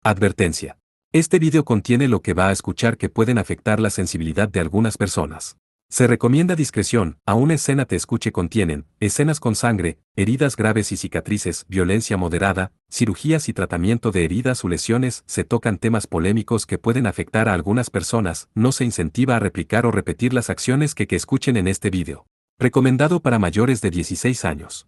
Advertencia. Este video contiene lo que va a escuchar que pueden afectar la sensibilidad de algunas personas. Se recomienda discreción, a una escena te escuche contienen, escenas con sangre, heridas graves y cicatrices, violencia moderada, cirugías y tratamiento de heridas o lesiones, se tocan temas polémicos que pueden afectar a algunas personas, no se incentiva a replicar o repetir las acciones que escuchen en este video. Recomendado para mayores de 16 años.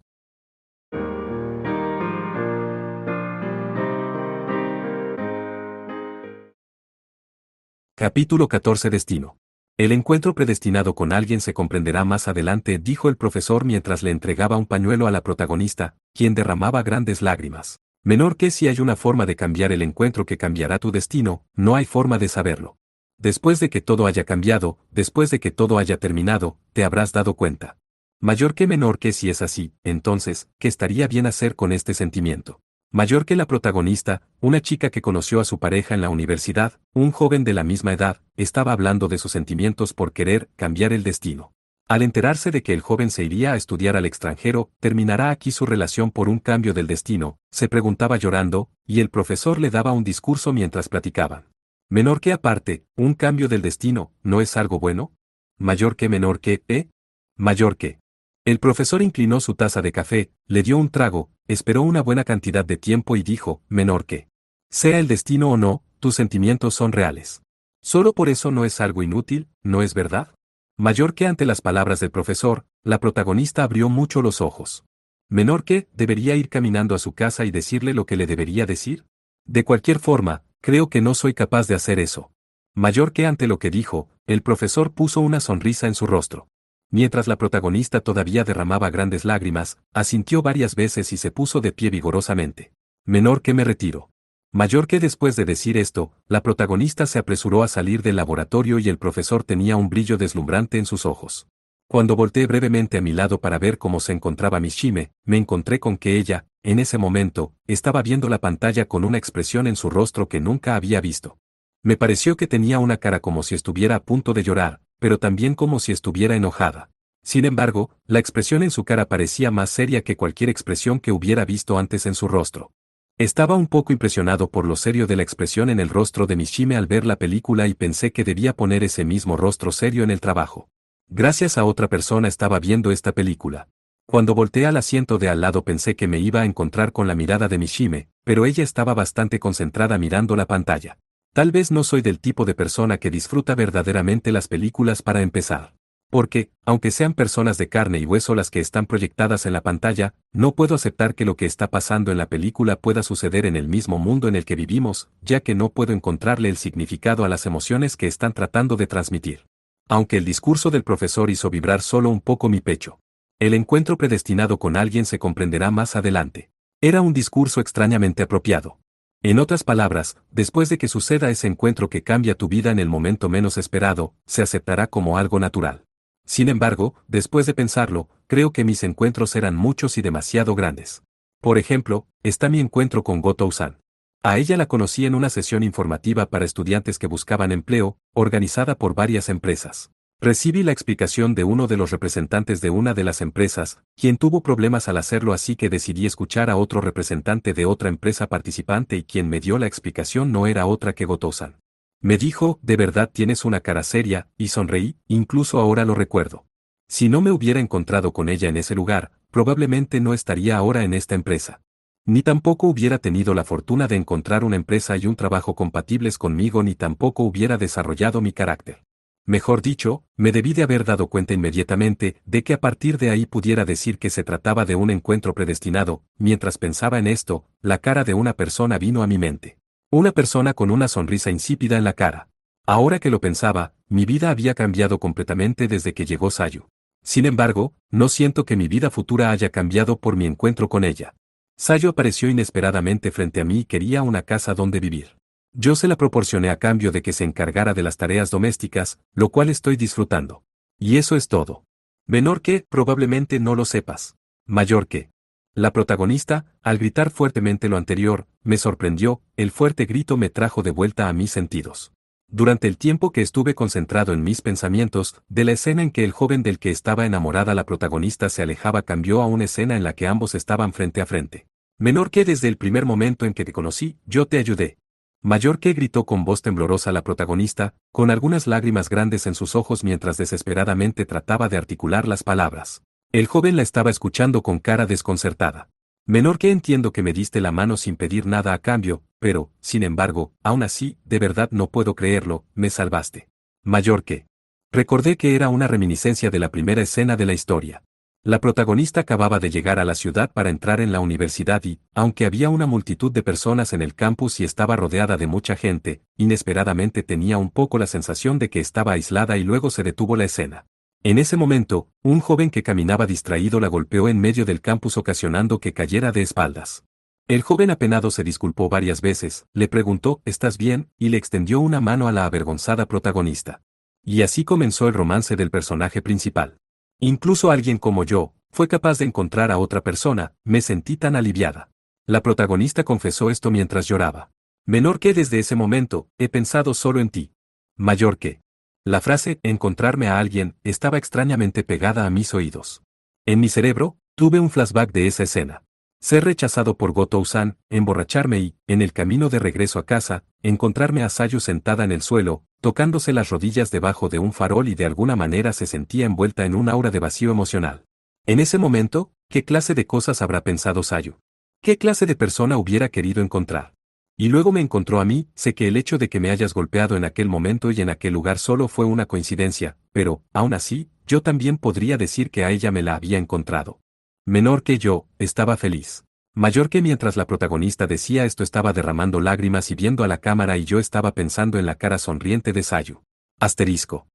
Capítulo 14 Destino. El encuentro predestinado con alguien se comprenderá más adelante, dijo el profesor mientras le entregaba un pañuelo a la protagonista, quien derramaba grandes lágrimas. Menor que si hay una forma de cambiar el encuentro que cambiará tu destino, no hay forma de saberlo. Después de que todo haya cambiado, después de que todo haya terminado, te habrás dado cuenta. Mayor que menor que si es así, entonces, ¿qué estaría bien hacer con este sentimiento? Mayor que la protagonista, una chica que conoció a su pareja en la universidad, un joven de la misma edad, estaba hablando de sus sentimientos por querer cambiar el destino. Al enterarse de que el joven se iría a estudiar al extranjero, terminará aquí su relación por un cambio del destino, se preguntaba llorando, y el profesor le daba un discurso mientras platicaban. Menor que aparte, un cambio del destino, ¿no es algo bueno? Mayor que menor que, Mayor que. El profesor inclinó su taza de café, le dio un trago, esperó una buena cantidad de tiempo y dijo, menor que. Sea el destino o no, tus sentimientos son reales. Solo por eso no es algo inútil, ¿no es verdad? Mayor que ante las palabras del profesor, la protagonista abrió mucho los ojos. Menor que, debería ir caminando a su casa y decirle lo que le debería decir. De cualquier forma, creo que no soy capaz de hacer eso. Mayor que ante lo que dijo, el profesor puso una sonrisa en su rostro. Mientras la protagonista todavía derramaba grandes lágrimas, asintió varias veces y se puso de pie vigorosamente. Menor que me retiro. Mayor que después de decir esto, la protagonista se apresuró a salir del laboratorio y el profesor tenía un brillo deslumbrante en sus ojos. Cuando volteé brevemente a mi lado para ver cómo se encontraba Mishime, me encontré con que ella, en ese momento, estaba viendo la pantalla con una expresión en su rostro que nunca había visto. Me pareció que tenía una cara como si estuviera a punto de llorar, pero también como si estuviera enojada. Sin embargo, la expresión en su cara parecía más seria que cualquier expresión que hubiera visto antes en su rostro. Estaba un poco impresionado por lo serio de la expresión en el rostro de Mishime al ver la película y pensé que debía poner ese mismo rostro serio en el trabajo. Gracias a otra persona estaba viendo esta película. Cuando volteé al asiento de al lado pensé que me iba a encontrar con la mirada de Mishime, pero ella estaba bastante concentrada mirando la pantalla. Tal vez no soy del tipo de persona que disfruta verdaderamente las películas para empezar. Porque, aunque sean personas de carne y hueso las que están proyectadas en la pantalla, no puedo aceptar que lo que está pasando en la película pueda suceder en el mismo mundo en el que vivimos, ya que no puedo encontrarle el significado a las emociones que están tratando de transmitir. Aunque el discurso del profesor hizo vibrar solo un poco mi pecho. El encuentro predestinado con alguien se comprenderá más adelante. Era un discurso extrañamente apropiado. En otras palabras, después de que suceda ese encuentro que cambia tu vida en el momento menos esperado, se aceptará como algo natural. Sin embargo, después de pensarlo, creo que mis encuentros eran muchos y demasiado grandes. Por ejemplo, está mi encuentro con Gotou-san. A ella la conocí en una sesión informativa para estudiantes que buscaban empleo, organizada por varias empresas. Recibí la explicación de uno de los representantes de una de las empresas, quien tuvo problemas al hacerlo, así que decidí escuchar a otro representante de otra empresa participante y quien me dio la explicación no era otra que Gotou-san. Me dijo, de verdad tienes una cara seria, y sonreí, incluso ahora lo recuerdo. Si no me hubiera encontrado con ella en ese lugar, probablemente no estaría ahora en esta empresa. Ni tampoco hubiera tenido la fortuna de encontrar una empresa y un trabajo compatibles conmigo, ni tampoco hubiera desarrollado mi carácter. Mejor dicho, me debí de haber dado cuenta inmediatamente de que a partir de ahí pudiera decir que se trataba de un encuentro predestinado. Mientras pensaba en esto, la cara de una persona vino a mi mente. Una persona con una sonrisa insípida en la cara. Ahora que lo pensaba, mi vida había cambiado completamente desde que llegó Sayu. Sin embargo, no siento que mi vida futura haya cambiado por mi encuentro con ella. Sayu apareció inesperadamente frente a mí y quería una casa donde vivir. Yo se la proporcioné a cambio de que se encargara de las tareas domésticas, lo cual estoy disfrutando. Y eso es todo. Menor que, probablemente no lo sepas. Mayor que. La protagonista, al gritar fuertemente lo anterior, me sorprendió, el fuerte grito me trajo de vuelta a mis sentidos. Durante el tiempo que estuve concentrado en mis pensamientos, de la escena en que el joven del que estaba enamorada la protagonista se alejaba cambió a una escena en la que ambos estaban frente a frente. Menor que desde el primer momento en que te conocí, yo te ayudé. Mayor que gritó con voz temblorosa la protagonista, con algunas lágrimas grandes en sus ojos mientras desesperadamente trataba de articular las palabras. El joven la estaba escuchando con cara desconcertada. Menor que entiendo que me diste la mano sin pedir nada a cambio, pero, sin embargo, aún así, de verdad no puedo creerlo, me salvaste. Mayor que. Recordé que era una reminiscencia de la primera escena de la historia. La protagonista acababa de llegar a la ciudad para entrar en la universidad y, aunque había una multitud de personas en el campus y estaba rodeada de mucha gente, inesperadamente tenía un poco la sensación de que estaba aislada y luego se detuvo la escena. En ese momento, un joven que caminaba distraído la golpeó en medio del campus ocasionando que cayera de espaldas. El joven apenado se disculpó varias veces, le preguntó ¿estás bien? Y le extendió una mano a la avergonzada protagonista. Y así comenzó el romance del personaje principal. Incluso alguien como yo, fue capaz de encontrar a otra persona, me sentí tan aliviada. La protagonista confesó esto mientras lloraba. Menor que desde ese momento, he pensado solo en ti. Mayor que. La frase, encontrarme a alguien, estaba extrañamente pegada a mis oídos. En mi cerebro, tuve un flashback de esa escena. Ser rechazado por Gotou-san, emborracharme y, en el camino de regreso a casa, encontrarme a Sayu sentada en el suelo, tocándose las rodillas debajo de un farol y de alguna manera se sentía envuelta en un aura de vacío emocional. En ese momento, ¿qué clase de cosas habrá pensado Sayu? ¿Qué clase de persona hubiera querido encontrar? Y luego me encontró a mí, sé que el hecho de que me hayas golpeado en aquel momento y en aquel lugar solo fue una coincidencia, pero, aún así, yo también podría decir que a ella me la había encontrado. Menor que yo, estaba feliz. Mayor que mientras la protagonista decía esto estaba derramando lágrimas y viendo a la cámara y yo estaba pensando en la cara sonriente de Sayu. Asterisco.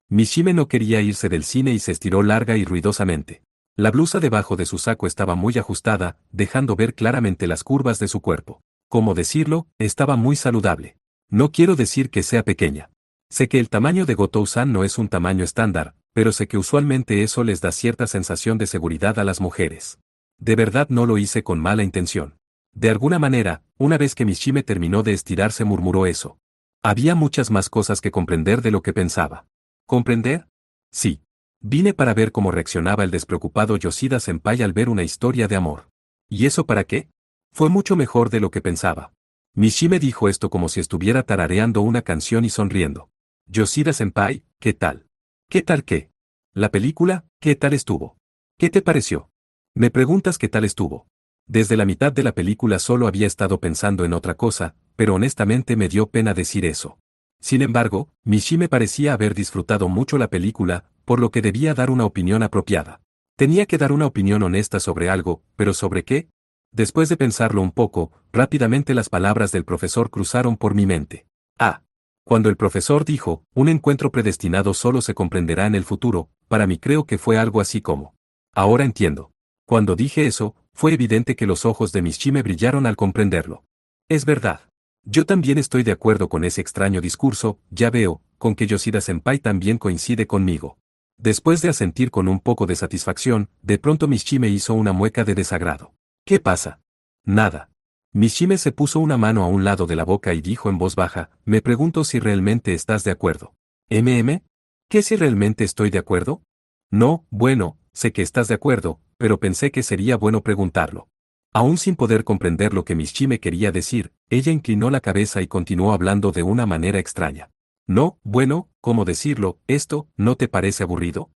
Mishime no quería irse del cine y se estiró larga y ruidosamente. La blusa debajo de su saco estaba muy ajustada, dejando ver claramente las curvas de su cuerpo. Como decirlo, estaba muy saludable. No quiero decir que sea pequeña. Sé que el tamaño de Gotou-san no es un tamaño estándar, pero sé que usualmente eso les da cierta sensación de seguridad a las mujeres. De verdad no lo hice con mala intención. De alguna manera, una vez que Mishime terminó de estirarse murmuró eso. Había muchas más cosas que comprender de lo que pensaba. ¿Comprender? Sí. Vine para ver cómo reaccionaba el despreocupado Yoshida Senpai al ver una historia de amor. ¿Y eso para qué? Fue mucho mejor de lo que pensaba. Mishime dijo esto como si estuviera tarareando una canción y sonriendo. Yoshida Senpai, ¿qué tal? ¿Qué tal qué? La película, ¿qué tal estuvo? ¿Qué te pareció? Me preguntas qué tal estuvo. Desde la mitad de la película solo había estado pensando en otra cosa, pero honestamente me dio pena decir eso. Sin embargo, Mishime parecía haber disfrutado mucho la película, por lo que debía dar una opinión apropiada. Tenía que dar una opinión honesta sobre algo, pero ¿sobre qué? Después de pensarlo un poco, rápidamente las palabras del profesor cruzaron por mi mente. Ah. Cuando el profesor dijo, un encuentro predestinado solo se comprenderá en el futuro, para mí creo que fue algo así como. Ahora entiendo. Cuando dije eso, fue evidente que los ojos de Mishime brillaron al comprenderlo. Es verdad. Yo también estoy de acuerdo con ese extraño discurso, ya veo, con que Yoshida Senpai también coincide conmigo. Después de asentir con un poco de satisfacción, de pronto Mishime hizo una mueca de desagrado. ¿Qué pasa? Nada. Mishime se puso una mano a un lado de la boca y dijo en voz baja, me pregunto si realmente estás de acuerdo. ¿Qué si realmente estoy de acuerdo? No, bueno, sé que estás de acuerdo, pero pensé que sería bueno preguntarlo. Aún sin poder comprender lo que Mishime quería decir, ella inclinó la cabeza y continuó hablando de una manera extraña. No, bueno, ¿cómo decirlo? ¿Esto no te parece aburrido?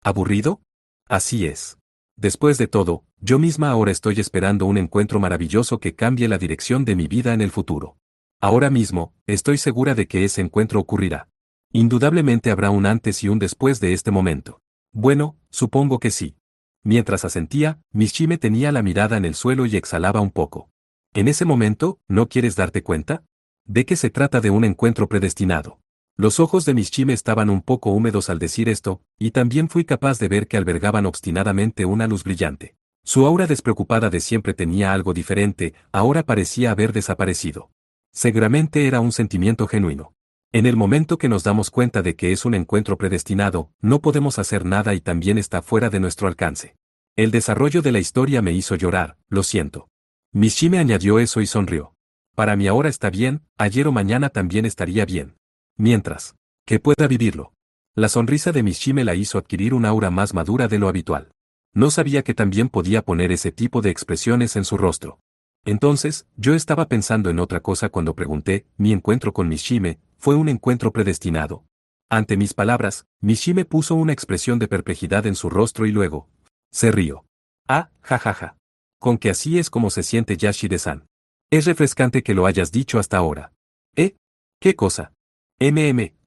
¿Aburrido? Así es. Después de todo, yo misma ahora estoy esperando un encuentro maravilloso que cambie la dirección de mi vida en el futuro. Ahora mismo, estoy segura de que ese encuentro ocurrirá. Indudablemente habrá un antes y un después de este momento. Bueno, supongo que sí. Mientras asentía, Mishime tenía la mirada en el suelo y exhalaba un poco. En ese momento, ¿no quieres darte cuenta? ¿De qué se trata de un encuentro predestinado? Los ojos de Mishime estaban un poco húmedos al decir esto, y también fui capaz de ver que albergaban obstinadamente una luz brillante. Su aura despreocupada de siempre tenía algo diferente, ahora parecía haber desaparecido. Seguramente era un sentimiento genuino. En el momento que nos damos cuenta de que es un encuentro predestinado, no podemos hacer nada y también está fuera de nuestro alcance. El desarrollo de la historia me hizo llorar, lo siento. Mishime añadió eso y sonrió. Para mí ahora está bien, ayer o mañana también estaría bien. Mientras que pueda vivirlo. La sonrisa de Mishime la hizo adquirir un aura más madura de lo habitual. No sabía que también podía poner ese tipo de expresiones en su rostro. Entonces, yo estaba pensando en otra cosa cuando pregunté, ¿mi encuentro con Mishime fue un encuentro predestinado? Ante mis palabras, Mishime puso una expresión de perplejidad en su rostro y luego se rió. Ah, jajaja. Con que así es como se siente Yashide-san. Es refrescante que lo hayas dicho hasta ahora. ¿Eh? ¿Qué cosa?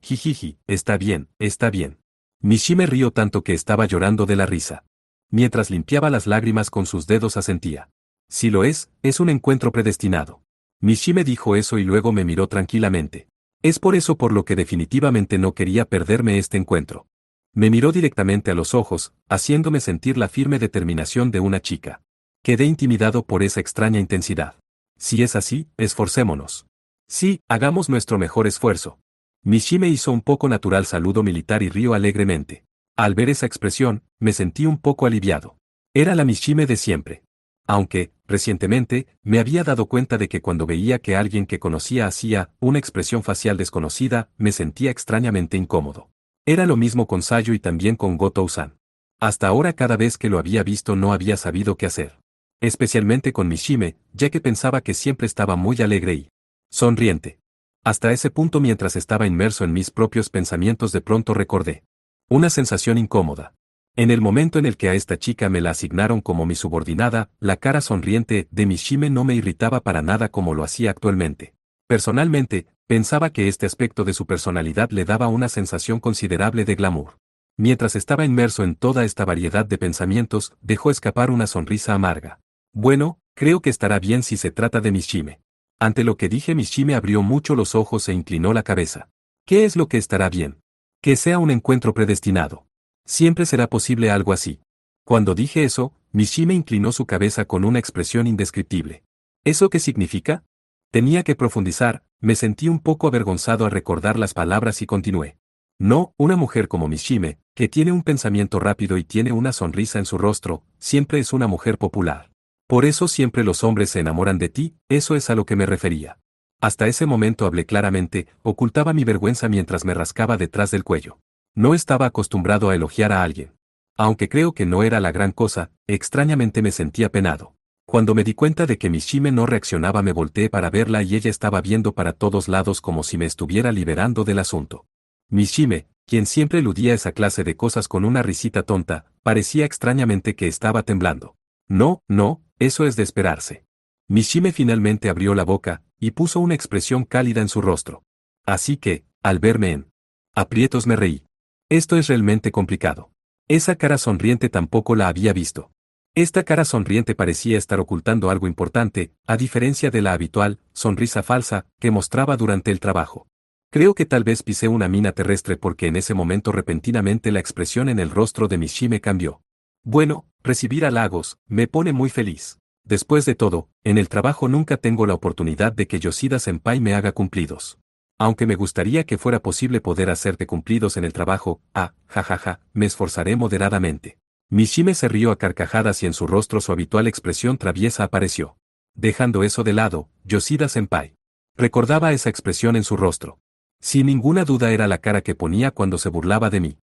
Jijiji, está bien, está bien. Mishime rió tanto que estaba llorando de la risa. Mientras limpiaba las lágrimas con sus dedos asentía. Si lo es un encuentro predestinado. Mishime dijo eso y luego me miró tranquilamente. Es por eso por lo que definitivamente no quería perderme este encuentro. Me miró directamente a los ojos, haciéndome sentir la firme determinación de una chica. Quedé intimidado por esa extraña intensidad. Si es así, esforcémonos. Sí, hagamos nuestro mejor esfuerzo. Mishime hizo un poco natural saludo militar y rió alegremente. Al ver esa expresión, me sentí un poco aliviado. Era la Mishime de siempre. Aunque, recientemente, me había dado cuenta de que cuando veía que alguien que conocía hacía una expresión facial desconocida, me sentía extrañamente incómodo. Era lo mismo con Sayo y también con Gotou-san. Hasta ahora cada vez que lo había visto no había sabido qué hacer. Especialmente con Mishime, ya que pensaba que siempre estaba muy alegre y sonriente. Hasta ese punto mientras estaba inmerso en mis propios pensamientos de pronto recordé una sensación incómoda. En el momento en el que a esta chica me la asignaron como mi subordinada, la cara sonriente de Mishime no me irritaba para nada como lo hacía actualmente. Personalmente, pensaba que este aspecto de su personalidad le daba una sensación considerable de glamour. Mientras estaba inmerso en toda esta variedad de pensamientos, dejó escapar una sonrisa amarga. Bueno, creo que estará bien si se trata de Mishime. Ante lo que dije, Mishime abrió mucho los ojos e inclinó la cabeza. ¿Qué es lo que estará bien? Que sea un encuentro predestinado. Siempre será posible algo así. Cuando dije eso, Mishime inclinó su cabeza con una expresión indescriptible. ¿Eso qué significa? Tenía que profundizar, me sentí un poco avergonzado al recordar las palabras y continué. No, una mujer como Mishime, que tiene un pensamiento rápido y tiene una sonrisa en su rostro, siempre es una mujer popular. Por eso siempre los hombres se enamoran de ti, eso es a lo que me refería. Hasta ese momento hablé claramente, ocultaba mi vergüenza mientras me rascaba detrás del cuello. No estaba acostumbrado a elogiar a alguien. Aunque creo que no era la gran cosa, extrañamente me sentía penado. Cuando me di cuenta de que Mishime no reaccionaba me volteé para verla y ella estaba viendo para todos lados como si me estuviera liberando del asunto. Mishime, quien siempre eludía esa clase de cosas con una risita tonta, parecía extrañamente que estaba temblando. No, no, eso es de esperarse. Mishime finalmente abrió la boca, y puso una expresión cálida en su rostro. Así que, al verme en aprietos me reí. Esto es realmente complicado. Esa cara sonriente tampoco la había visto. Esta cara sonriente parecía estar ocultando algo importante, a diferencia de la habitual sonrisa falsa que mostraba durante el trabajo. Creo que tal vez pisé una mina terrestre porque en ese momento repentinamente la expresión en el rostro de Mishime cambió. Bueno, recibir halagos me pone muy feliz. Después de todo, en el trabajo nunca tengo la oportunidad de que Yoshida-senpai me haga cumplidos. Aunque me gustaría que fuera posible poder hacerte cumplidos en el trabajo, jajaja, me esforzaré moderadamente. Mishime se rió a carcajadas y en su rostro su habitual expresión traviesa apareció. Dejando eso de lado, Yoshida-senpai. Recordaba esa expresión en su rostro. Sin ninguna duda era la cara que ponía cuando se burlaba de mí.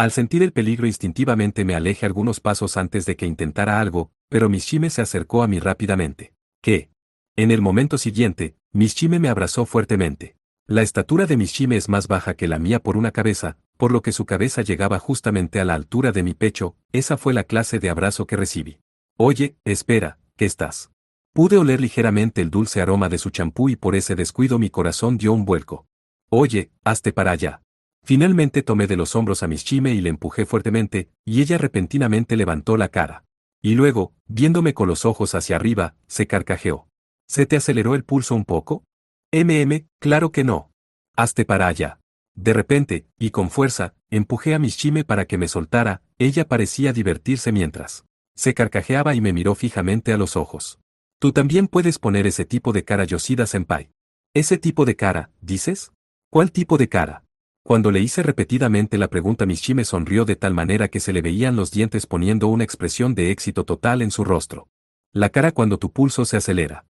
Al sentir el peligro instintivamente me alejé algunos pasos antes de que intentara algo, pero Mishime se acercó a mí rápidamente. ¿Qué? En el momento siguiente, Mishime me abrazó fuertemente. La estatura de Mishime es más baja que la mía por una cabeza, por lo que su cabeza llegaba justamente a la altura de mi pecho, esa fue la clase de abrazo que recibí. Oye, espera, ¿qué estás? Pude oler ligeramente el dulce aroma de su champú y por ese descuido mi corazón dio un vuelco. Oye, hazte para allá. Finalmente tomé de los hombros a Mishime y le empujé fuertemente, y ella repentinamente levantó la cara. Y luego, viéndome con los ojos hacia arriba, se carcajeó. ¿Se te aceleró el pulso un poco? Claro que no. Hazte para allá. De repente, y con fuerza, empujé a Mishime para que me soltara, ella parecía divertirse mientras se carcajeaba y me miró fijamente a los ojos. Tú también puedes poner ese tipo de cara, Yoshida-senpai. ¿Ese tipo de cara, dices? ¿Cuál tipo de cara? Cuando le hice repetidamente la pregunta, Mishime sonrió de tal manera que se le veían los dientes poniendo una expresión de éxito total en su rostro. La cara cuando tu pulso se acelera.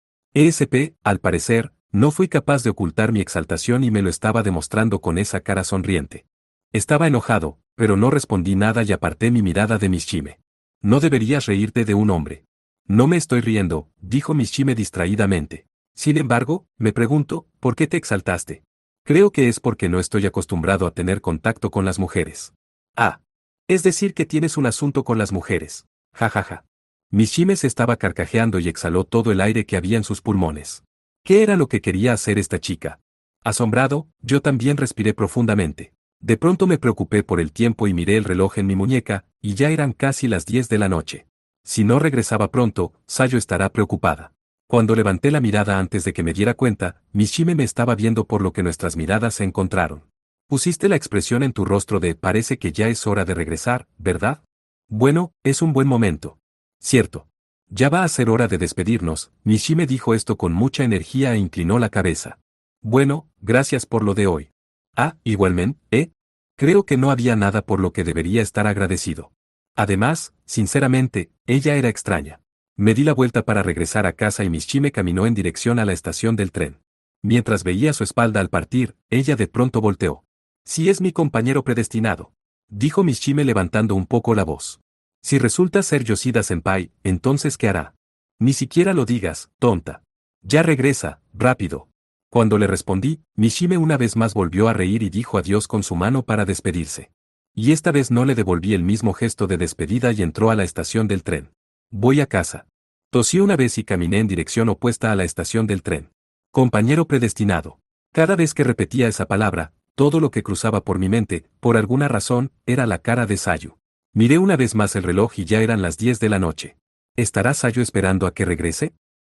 Al parecer, no fui capaz de ocultar mi exaltación y me lo estaba demostrando con esa cara sonriente. Estaba enojado, pero no respondí nada y aparté mi mirada de Mishime. No deberías reírte de un hombre. No me estoy riendo, dijo Mishime distraídamente. Sin embargo, me pregunto, ¿por qué te exaltaste? Creo que es porque no estoy acostumbrado a tener contacto con las mujeres. Ah. Es decir que tienes un asunto con las mujeres. Ja ja ja. Mishime se estaba carcajeando y exhaló todo el aire que había en sus pulmones. ¿Qué era lo que quería hacer esta chica? Asombrado, yo también respiré profundamente. De pronto me preocupé por el tiempo y miré el reloj en mi muñeca, y ya eran casi las 10 de la noche. Si no regresaba pronto, Sayo estará preocupada. Cuando levanté la mirada antes de que me diera cuenta, Mishime me estaba viendo por lo que nuestras miradas se encontraron. Pusiste la expresión en tu rostro de parece que ya es hora de regresar, ¿verdad? Bueno, es un buen momento. Cierto. Ya va a ser hora de despedirnos, Mishime dijo esto con mucha energía e inclinó la cabeza. Bueno, gracias por lo de hoy. Ah, igualmente, ¿eh? Creo que no había nada por lo que debería estar agradecido. Además, sinceramente, ella era extraña. Me di la vuelta para regresar a casa y Mishime caminó en dirección a la estación del tren. Mientras veía su espalda al partir, ella de pronto volteó. Si es mi compañero predestinado, dijo Mishime levantando un poco la voz. Si resulta ser Yoshida-senpai, entonces ¿qué hará? Ni siquiera lo digas, tonta. Ya regresa, rápido. Cuando le respondí, Mishime una vez más volvió a reír y dijo adiós con su mano para despedirse. Y esta vez no le devolví el mismo gesto de despedida y entró a la estación del tren. Voy a casa. Tosí una vez y caminé en dirección opuesta a la estación del tren. Compañero predestinado. Cada vez que repetía esa palabra, todo lo que cruzaba por mi mente, por alguna razón, era la cara de Sayu. Miré una vez más el reloj y ya eran las 10 de la noche. ¿Estará Sayu esperando a que regrese?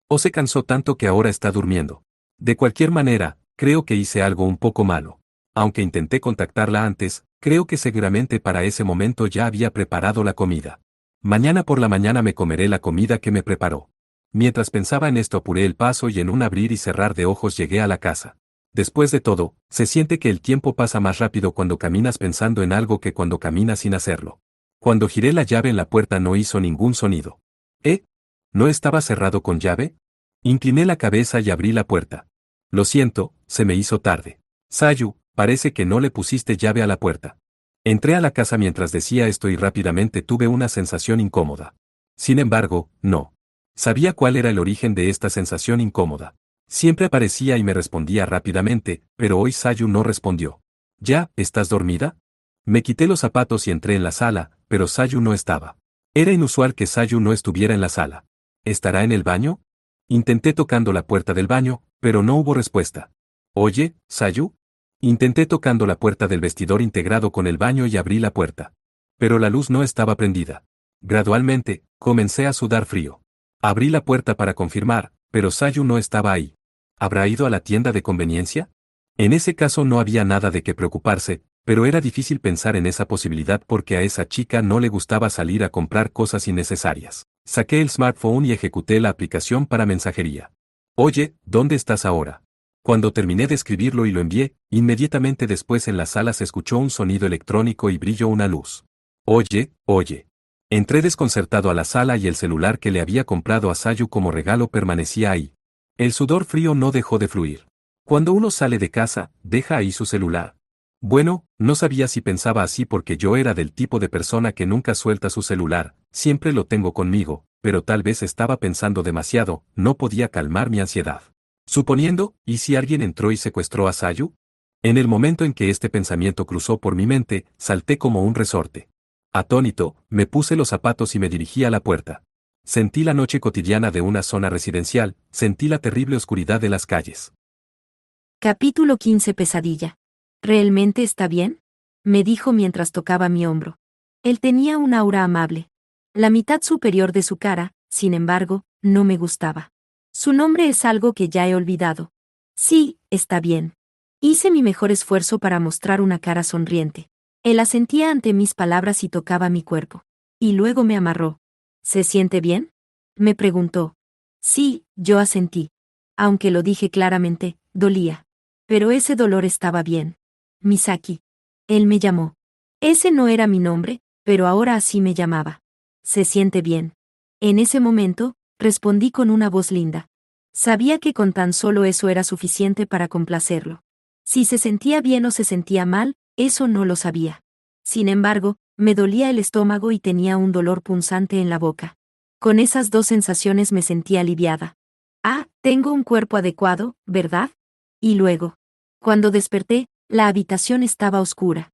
¿O se cansó tanto que ahora está durmiendo? De cualquier manera, creo que hice algo un poco malo. Aunque intenté contactarla antes, creo que seguramente para ese momento ya había preparado la comida. Mañana por la mañana me comeré la comida que me preparó. Mientras pensaba en esto apuré el paso y en un abrir y cerrar de ojos llegué a la casa. Después de todo, se siente que el tiempo pasa más rápido cuando caminas pensando en algo que cuando caminas sin hacerlo. Cuando giré la llave en la puerta no hizo ningún sonido. ¿Eh? ¿No estaba cerrado con llave? Incliné la cabeza y abrí la puerta. Lo siento, se me hizo tarde. Sayu, parece que no le pusiste llave a la puerta. Entré a la casa mientras decía esto y rápidamente tuve una sensación incómoda. Sin embargo, no. Sabía cuál era el origen de esta sensación incómoda. Siempre aparecía y me respondía rápidamente, pero hoy Sayu no respondió. ¿Ya, estás dormida? Me quité los zapatos y entré en la sala, pero Sayu no estaba. Era inusual que Sayu no estuviera en la sala. ¿Estará en el baño? Intenté tocando la puerta del baño, pero no hubo respuesta. Oye, Sayu. Intenté tocando la puerta del vestidor integrado con el baño y abrí la puerta. Pero la luz no estaba prendida. Gradualmente, comencé a sudar frío. Abrí la puerta para confirmar, pero Sayu no estaba ahí. ¿Habrá ido a la tienda de conveniencia? En ese caso no había nada de qué preocuparse, pero era difícil pensar en esa posibilidad porque a esa chica no le gustaba salir a comprar cosas innecesarias. Saqué el smartphone y ejecuté la aplicación para mensajería. Oye, ¿dónde estás ahora? Cuando terminé de escribirlo y lo envié, inmediatamente después en la sala se escuchó un sonido electrónico y brilló una luz. Oye, oye. Entré desconcertado a la sala y el celular que le había comprado a Sayu como regalo permanecía ahí. El sudor frío no dejó de fluir. Cuando uno sale de casa, deja ahí su celular. Bueno, no sabía si pensaba así porque yo era del tipo de persona que nunca suelta su celular, siempre lo tengo conmigo, pero tal vez estaba pensando demasiado, no podía calmar mi ansiedad. Suponiendo, ¿y si alguien entró y secuestró a Sayu? En el momento en que este pensamiento cruzó por mi mente, salté como un resorte. Atónito, me puse los zapatos y me dirigí a la puerta. Sentí la noche cotidiana de una zona residencial, sentí la terrible oscuridad de las calles. Capítulo 15 Pesadilla. ¿Realmente está bien? Me dijo mientras tocaba mi hombro. Él tenía un aura amable. La mitad superior de su cara, sin embargo, no me gustaba. Su nombre es algo que ya he olvidado. Sí, está bien. Hice mi mejor esfuerzo para mostrar una cara sonriente. Él asentía ante mis palabras y tocaba mi cuerpo. Y luego me amarró. ¿Se siente bien? Me preguntó. Sí, yo asentí. Aunque lo dije claramente, dolía. Pero ese dolor estaba bien. Misaki. Él me llamó. Ese no era mi nombre, pero ahora así me llamaba. ¿Se siente bien? En ese momento, respondí con una voz linda. Sabía que con tan solo eso era suficiente para complacerlo. Si se sentía bien o se sentía mal, eso no lo sabía. Sin embargo, me dolía el estómago y tenía un dolor punzante en la boca. Con esas dos sensaciones me sentí aliviada. Ah, tengo un cuerpo adecuado, ¿verdad? Y luego, cuando desperté, la habitación estaba oscura.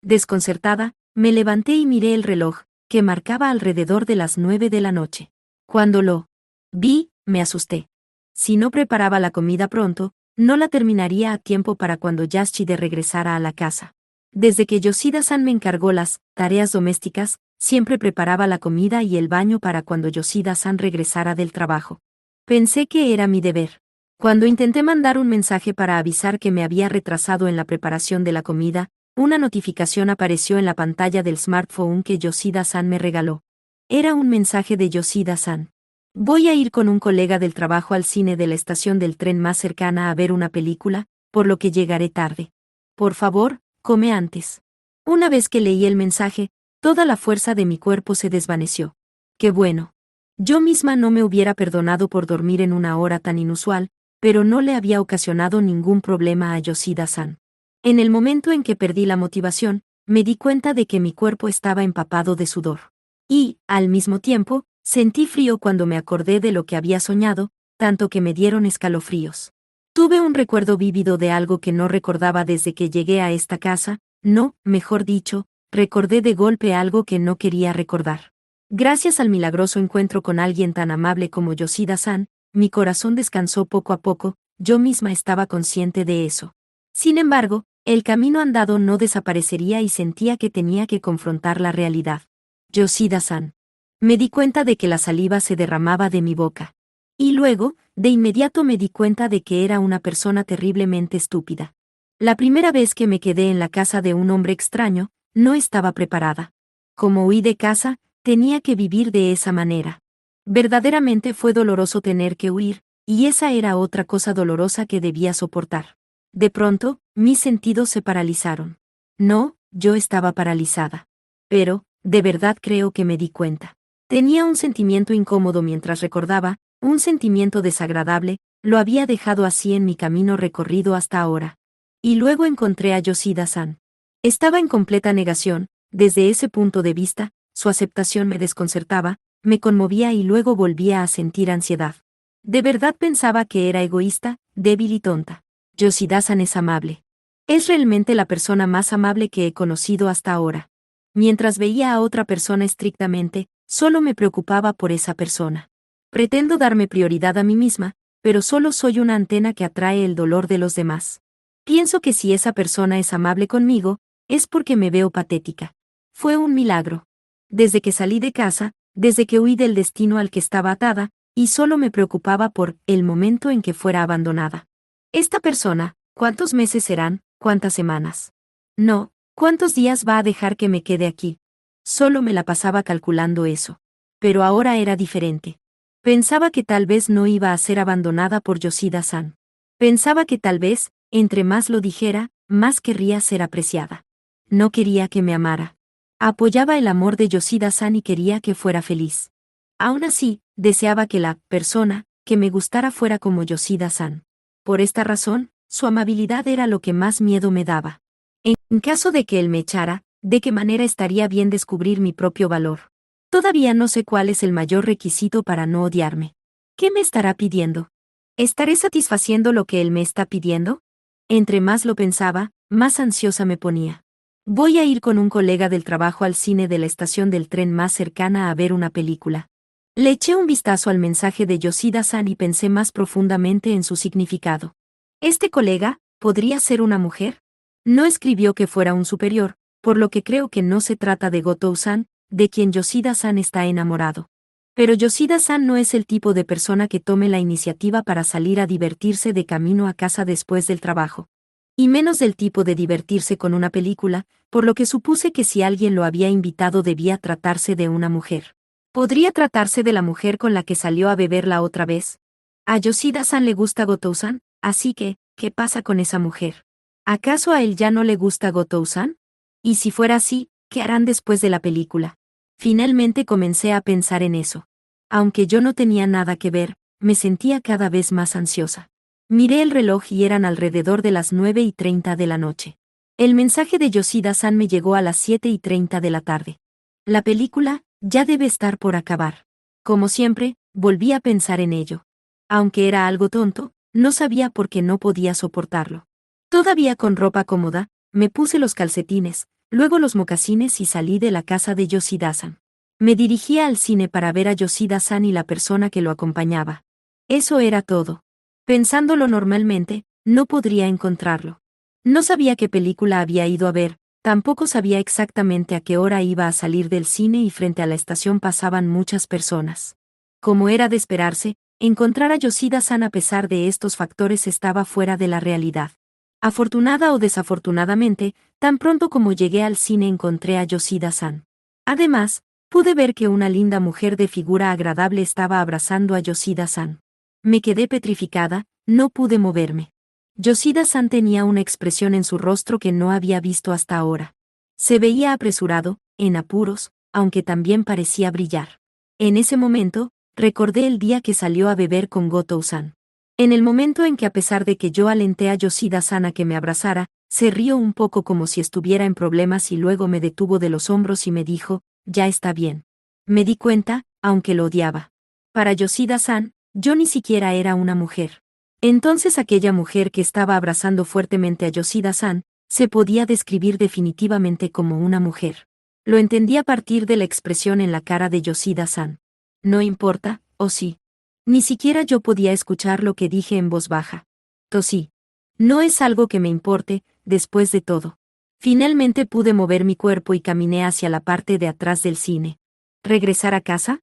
Desconcertada, me levanté y miré el reloj, que marcaba alrededor de las 9 de la noche. Cuando lo vi, me asusté. Si no preparaba la comida pronto, no la terminaría a tiempo para cuando Yashide regresara a la casa. Desde que Yoshida-san me encargó las tareas domésticas, siempre preparaba la comida y el baño para cuando Yoshida-san regresara del trabajo. Pensé que era mi deber. Cuando intenté mandar un mensaje para avisar que me había retrasado en la preparación de la comida, una notificación apareció en la pantalla del smartphone que Yoshida-san me regaló. Era un mensaje de Yoshida-san. Voy a ir con un colega del trabajo al cine de la estación del tren más cercana a ver una película, por lo que llegaré tarde. Por favor, come antes. Una vez que leí el mensaje, toda la fuerza de mi cuerpo se desvaneció. Qué bueno. Yo misma no me hubiera perdonado por dormir en una hora tan inusual, pero no le había ocasionado ningún problema a Yoshida-san. En el momento en que perdí la motivación, me di cuenta de que mi cuerpo estaba empapado de sudor. Y, al mismo tiempo, sentí frío cuando me acordé de lo que había soñado, tanto que me dieron escalofríos. Tuve un recuerdo vívido de algo que no recordaba desde que llegué a esta casa, no, mejor dicho, recordé de golpe algo que no quería recordar. Gracias al milagroso encuentro con alguien tan amable como Yoshida-san, mi corazón descansó poco a poco, yo misma estaba consciente de eso. Sin embargo, el camino andado no desaparecería y sentía que tenía que confrontar la realidad. Yoshida-san. Me di cuenta de que la saliva se derramaba de mi boca. Y luego, de inmediato me di cuenta de que era una persona terriblemente estúpida. La primera vez que me quedé en la casa de un hombre extraño, no estaba preparada. Como huí de casa, tenía que vivir de esa manera. Verdaderamente fue doloroso tener que huir, y esa era otra cosa dolorosa que debía soportar. De pronto, mis sentidos se paralizaron. No, yo estaba paralizada. Pero, de verdad creo que me di cuenta. Tenía un sentimiento incómodo mientras recordaba, un sentimiento desagradable, lo había dejado así en mi camino recorrido hasta ahora. Y luego encontré a Yoshida-san. Estaba en completa negación, desde ese punto de vista, su aceptación me desconcertaba, me conmovía y luego volvía a sentir ansiedad. De verdad pensaba que era egoísta, débil y tonta. Yoshida-san es amable. Es realmente la persona más amable que he conocido hasta ahora. Mientras veía a otra persona estrictamente, solo me preocupaba por esa persona. Pretendo darme prioridad a mí misma, pero solo soy una antena que atrae el dolor de los demás. Pienso que si esa persona es amable conmigo, es porque me veo patética. Fue un milagro. Desde que salí de casa, desde que huí del destino al que estaba atada, y solo me preocupaba por el momento en que fuera abandonada. Esta persona, ¿cuántos meses serán? ¿Cuántas semanas? No, ¿cuántos días va a dejar que me quede aquí? Solo me la pasaba calculando eso. Pero ahora era diferente. Pensaba que tal vez no iba a ser abandonada por Yoshida-san. Pensaba que tal vez, entre más lo dijera, más querría ser apreciada. No quería que me amara. Apoyaba el amor de Yoshida-san y quería que fuera feliz. Aún así, deseaba que la persona que me gustara fuera como Yoshida-san. Por esta razón, su amabilidad era lo que más miedo me daba. En caso de que él me echara, ¿de qué manera estaría bien descubrir mi propio valor? Todavía no sé cuál es el mayor requisito para no odiarme. ¿Qué me estará pidiendo? ¿Estaré satisfaciendo lo que él me está pidiendo? Entre más lo pensaba, más ansiosa me ponía. Voy a ir con un colega del trabajo al cine de la estación del tren más cercana a ver una película. Le eché un vistazo al mensaje de Yoshida-san y pensé más profundamente en su significado. ¿Este colega podría ser una mujer? No escribió que fuera un superior, por lo que creo que no se trata de Gotou-san, de quien Yoshida-san está enamorado. Pero Yoshida-san no es el tipo de persona que tome la iniciativa para salir a divertirse de camino a casa después del trabajo. Y menos del tipo de divertirse con una película, por lo que supuse que si alguien lo había invitado debía tratarse de una mujer. ¿Podría tratarse de la mujer con la que salió a beber la otra vez? A Yoshida-san le gusta Gotou-san, así que, ¿qué pasa con esa mujer? ¿Acaso a él ya no le gusta Gotou-san? Y si fuera así, ¿qué harán después de la película? Finalmente comencé a pensar en eso. Aunque yo no tenía nada que ver, me sentía cada vez más ansiosa. Miré el reloj y eran alrededor de las 9:30 de la noche. El mensaje de Yoshida-san me llegó a las 7:30 de la tarde. La película, Ya debe estar por acabar. Como siempre, volví a pensar en ello. Aunque era algo tonto, no sabía por qué no podía soportarlo. Todavía con ropa cómoda, me puse los calcetines, luego los mocasines y salí de la casa de Yoshida-san. Me dirigía al cine para ver a Yoshida-san y la persona que lo acompañaba. Eso era todo. Pensándolo normalmente, no podría encontrarlo. No sabía qué película había ido a ver, tampoco sabía exactamente a qué hora iba a salir del cine y frente a la estación pasaban muchas personas. Como era de esperarse, encontrar a Yoshida-san a pesar de estos factores estaba fuera de la realidad. Afortunada o desafortunadamente, tan pronto como llegué al cine encontré a Yoshida-san. Además, pude ver que una linda mujer de figura agradable estaba abrazando a Yoshida-san. Me quedé petrificada, no pude moverme. Yoshida-san tenía una expresión en su rostro que no había visto hasta ahora. Se veía apresurado, en apuros, aunque también parecía brillar. En ese momento, recordé el día que salió a beber con Gotou-san. En el momento en que a pesar de que yo alenté a Yoshida-san a que me abrazara, se rió un poco como si estuviera en problemas y luego me detuvo de los hombros y me dijo, ya está bien. Me di cuenta, aunque lo odiaba. Para Yoshida-san, yo ni siquiera era una mujer. Entonces aquella mujer que estaba abrazando fuertemente a Yoshida-san, se podía describir definitivamente como una mujer. Lo entendí a partir de la expresión en la cara de Yoshida-san. No importa, ¿o sí? Ni siquiera yo podía escuchar lo que dije en voz baja. Tosí. No es algo que me importe, después de todo. Finalmente pude mover mi cuerpo y caminé hacia la parte de atrás del cine. ¿Regresar a casa?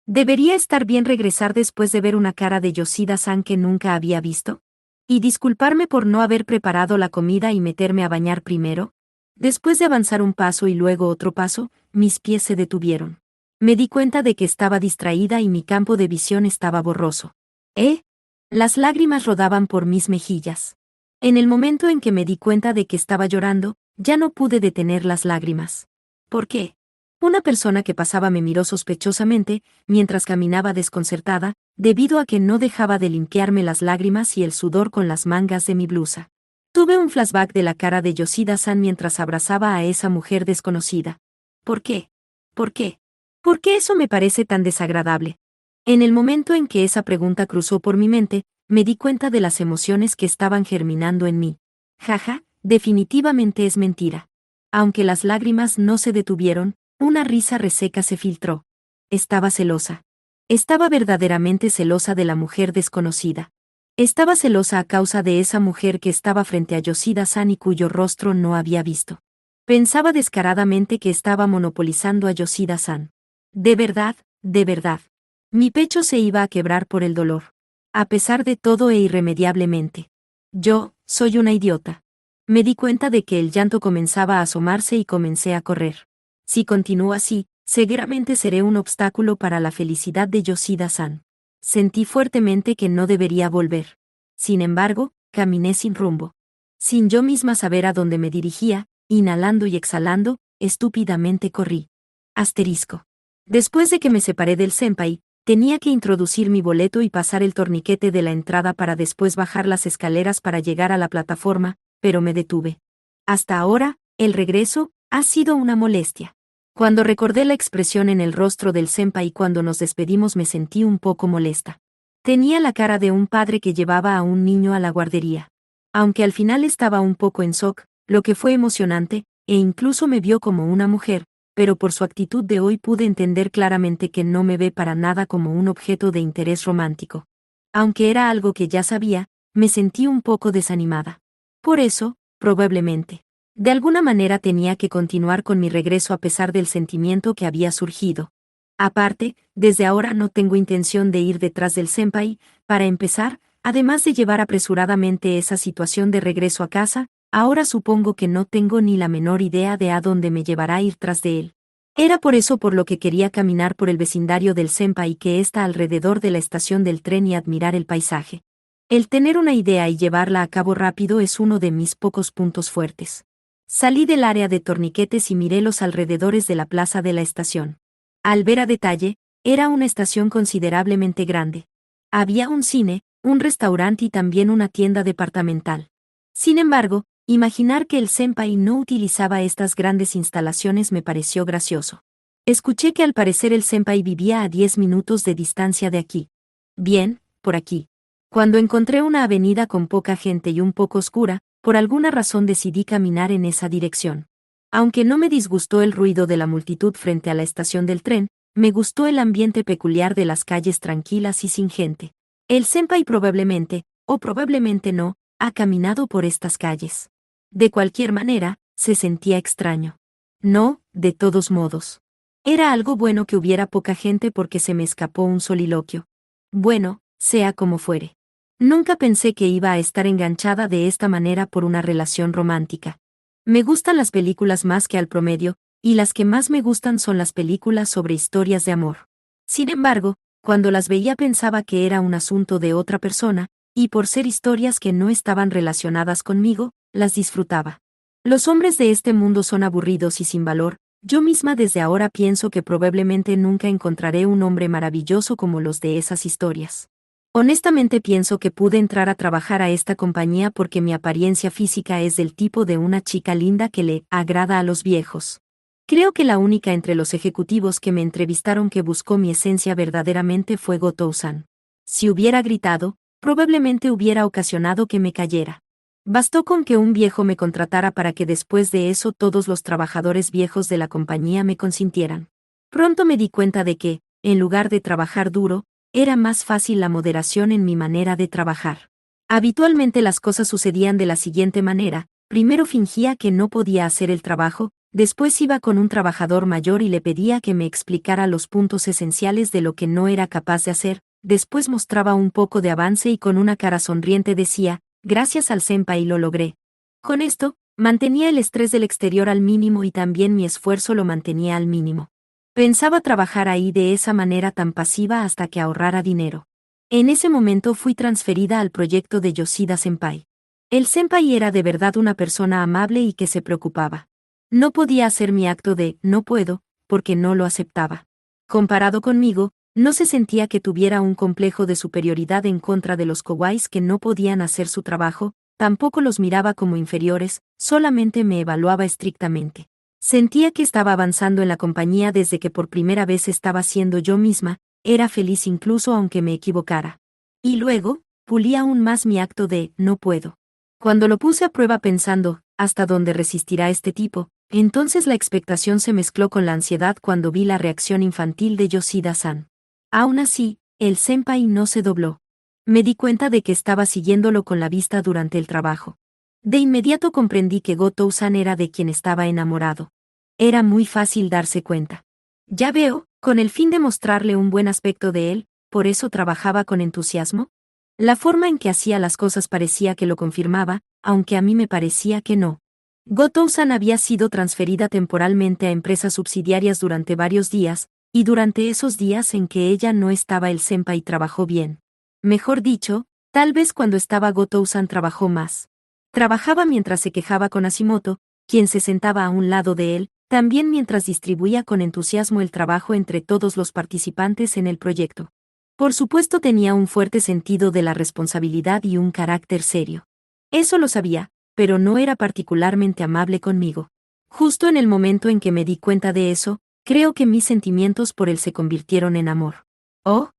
¿Debería estar bien regresar después de ver una cara de Yoshida-san que nunca había visto? ¿Y disculparme por no haber preparado la comida y meterme a bañar primero? Después de avanzar un paso y luego otro paso, mis pies se detuvieron. Me di cuenta de que estaba distraída y mi campo de visión estaba borroso. ¿Eh? Las lágrimas rodaban por mis mejillas. En el momento en que me di cuenta de que estaba llorando, ya no pude detener las lágrimas. ¿Por qué? Una persona que pasaba me miró sospechosamente, mientras caminaba desconcertada, debido a que no dejaba de limpiarme las lágrimas y el sudor con las mangas de mi blusa. Tuve un flashback de la cara de Yoshida-san mientras abrazaba a esa mujer desconocida. ¿Por qué? ¿Por qué? ¿Por qué eso me parece tan desagradable? En el momento en que esa pregunta cruzó por mi mente, me di cuenta de las emociones que estaban germinando en mí. Jaja, definitivamente es mentira. Aunque las lágrimas no se detuvieron, una risa reseca se filtró. Estaba celosa. Estaba verdaderamente celosa de la mujer desconocida. Estaba celosa a causa de esa mujer que estaba frente a Yoshida-san y cuyo rostro no había visto. Pensaba descaradamente que estaba monopolizando a Yoshida-san. De verdad, de verdad. Mi pecho se iba a quebrar por el dolor. A pesar de todo e irremediablemente. Yo, soy una idiota. Me di cuenta de que el llanto comenzaba a asomarse y comencé a correr. Si continúo así, seguramente seré un obstáculo para la felicidad de Yoshida-san. Sentí fuertemente que no debería volver. Sin embargo, caminé sin rumbo. Sin yo misma saber a dónde me dirigía, inhalando y exhalando, estúpidamente corrí. Asterisco. Después de que me separé del senpai, tenía que introducir mi boleto y pasar el torniquete de la entrada para después bajar las escaleras para llegar a la plataforma, pero me detuve. Hasta ahora, el regreso ha sido una molestia. Cuando recordé la expresión en el rostro del senpai cuando nos despedimos me sentí un poco molesta. Tenía la cara de un padre que llevaba a un niño a la guardería. Aunque al final estaba un poco en shock, lo que fue emocionante, e incluso me vio como una mujer, pero por su actitud de hoy pude entender claramente que no me ve para nada como un objeto de interés romántico. Aunque era algo que ya sabía, me sentí un poco desanimada. Por eso, probablemente, de alguna manera tenía que continuar con mi regreso a pesar del sentimiento que había surgido. Aparte, desde ahora no tengo intención de ir detrás del senpai, para empezar, además de llevar apresuradamente esa situación de regreso a casa, ahora supongo que no tengo ni la menor idea de a dónde me llevará ir tras de él. Era por eso por lo que quería caminar por el vecindario del senpai que está alrededor de la estación del tren y admirar el paisaje. El tener una idea y llevarla a cabo rápido es uno de mis pocos puntos fuertes. Salí del área de torniquetes y miré los alrededores de la plaza de la estación. Al ver a detalle, era una estación considerablemente grande. Había un cine, un restaurante y también una tienda departamental. Sin embargo, imaginar que el senpai no utilizaba estas grandes instalaciones me pareció gracioso. Escuché que al parecer el senpai vivía a 10 minutos de distancia de aquí. Bien, por aquí. Cuando encontré una avenida con poca gente y un poco oscura, por alguna razón decidí caminar en esa dirección. Aunque no me disgustó el ruido de la multitud frente a la estación del tren, me gustó el ambiente peculiar de las calles tranquilas y sin gente. El senpai probablemente, o probablemente no, ha caminado por estas calles. De cualquier manera, se sentía extraño. No, de todos modos. Era algo bueno que hubiera poca gente porque se me escapó un soliloquio. Bueno, sea como fuere. Nunca pensé que iba a estar enganchada de esta manera por una relación romántica. Me gustan las películas más que al promedio, y las que más me gustan son las películas sobre historias de amor. Sin embargo, cuando las veía pensaba que era un asunto de otra persona, y por ser historias que no estaban relacionadas conmigo, las disfrutaba. Los hombres de este mundo son aburridos y sin valor. Yo misma desde ahora pienso que probablemente nunca encontraré un hombre maravilloso como los de esas historias. Honestamente pienso que pude entrar a trabajar a esta compañía porque mi apariencia física es del tipo de una chica linda que le agrada a los viejos. Creo que la única entre los ejecutivos que me entrevistaron que buscó mi esencia verdaderamente fue Gotou-san. Si hubiera gritado, probablemente hubiera ocasionado que me cayera. Bastó con que un viejo me contratara para que después de eso todos los trabajadores viejos de la compañía me consintieran. Pronto me di cuenta de que, en lugar de trabajar duro, era más fácil la moderación en mi manera de trabajar. Habitualmente las cosas sucedían de la siguiente manera: primero fingía que no podía hacer el trabajo, después iba con un trabajador mayor y le pedía que me explicara los puntos esenciales de lo que no era capaz de hacer, después mostraba un poco de avance y con una cara sonriente decía, gracias al senpai lo logré. Con esto, mantenía el estrés del exterior al mínimo y también mi esfuerzo lo mantenía al mínimo. Pensaba trabajar ahí de esa manera tan pasiva hasta que ahorrara dinero. En ese momento fui transferida al proyecto de Yoshida Senpai. El senpai era de verdad una persona amable y que se preocupaba. No podía hacer mi acto de no puedo, porque no lo aceptaba. Comparado conmigo, no se sentía que tuviera un complejo de superioridad en contra de los kawais que no podían hacer su trabajo, tampoco los miraba como inferiores, solamente me evaluaba estrictamente. Sentía que estaba avanzando en la compañía desde que por primera vez estaba siendo yo misma, era feliz incluso aunque me equivocara. Y luego, pulí aún más mi acto de no puedo. Cuando lo puse a prueba pensando, ¿hasta dónde resistirá este tipo? Entonces la expectación se mezcló con la ansiedad cuando vi la reacción infantil de Yoshida-san. Aún así, el senpai no se dobló. Me di cuenta de que estaba siguiéndolo con la vista durante el trabajo. De inmediato comprendí que Gotou-san era de quien estaba enamorado. Era muy fácil darse cuenta. Ya veo, con el fin de mostrarle un buen aspecto de él, ¿por eso trabajaba con entusiasmo? La forma en que hacía las cosas parecía que lo confirmaba, aunque a mí me parecía que no. Gotou-san había sido transferida temporalmente a empresas subsidiarias durante varios días, y durante esos días en que ella no estaba el senpai trabajó bien. Mejor dicho, tal vez cuando estaba Gotou-san trabajó más. Trabajaba mientras se quejaba con Hashimoto, quien se sentaba a un lado de él, también mientras distribuía con entusiasmo el trabajo entre todos los participantes en el proyecto. Por supuesto tenía un fuerte sentido de la responsabilidad y un carácter serio. Eso lo sabía, pero no era particularmente amable conmigo. Justo en el momento en que me di cuenta de eso, creo que mis sentimientos por él se convirtieron en amor. Oh,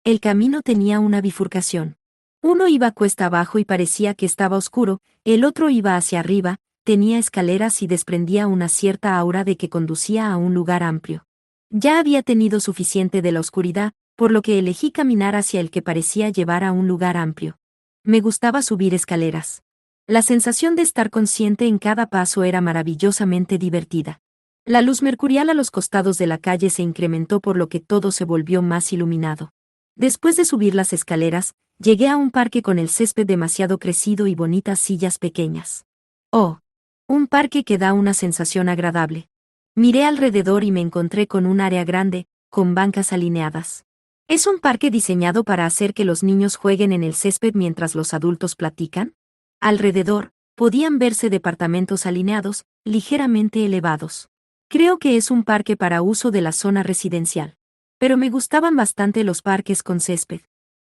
el camino tenía una bifurcación. Uno iba cuesta abajo y parecía que estaba oscuro, el otro iba hacia arriba, tenía escaleras y desprendía una cierta aura de que conducía a un lugar amplio. Ya había tenido suficiente de la oscuridad, por lo que elegí caminar hacia el que parecía llevar a un lugar amplio. Me gustaba subir escaleras. La sensación de estar consciente en cada paso era maravillosamente divertida. La luz mercurial a los costados de la calle se incrementó por lo que todo se volvió más iluminado. Después de subir las escaleras, llegué a un parque con el césped demasiado crecido y bonitas sillas pequeñas. Oh, un parque que da una sensación agradable. Miré alrededor y me encontré con un área grande, con bancas alineadas. ¿Es un parque diseñado para hacer que los niños jueguen en el césped mientras los adultos platican? Alrededor, podían verse departamentos alineados, ligeramente elevados. Creo que es un parque para uso de la zona residencial. Pero me gustaban bastante los parques con césped.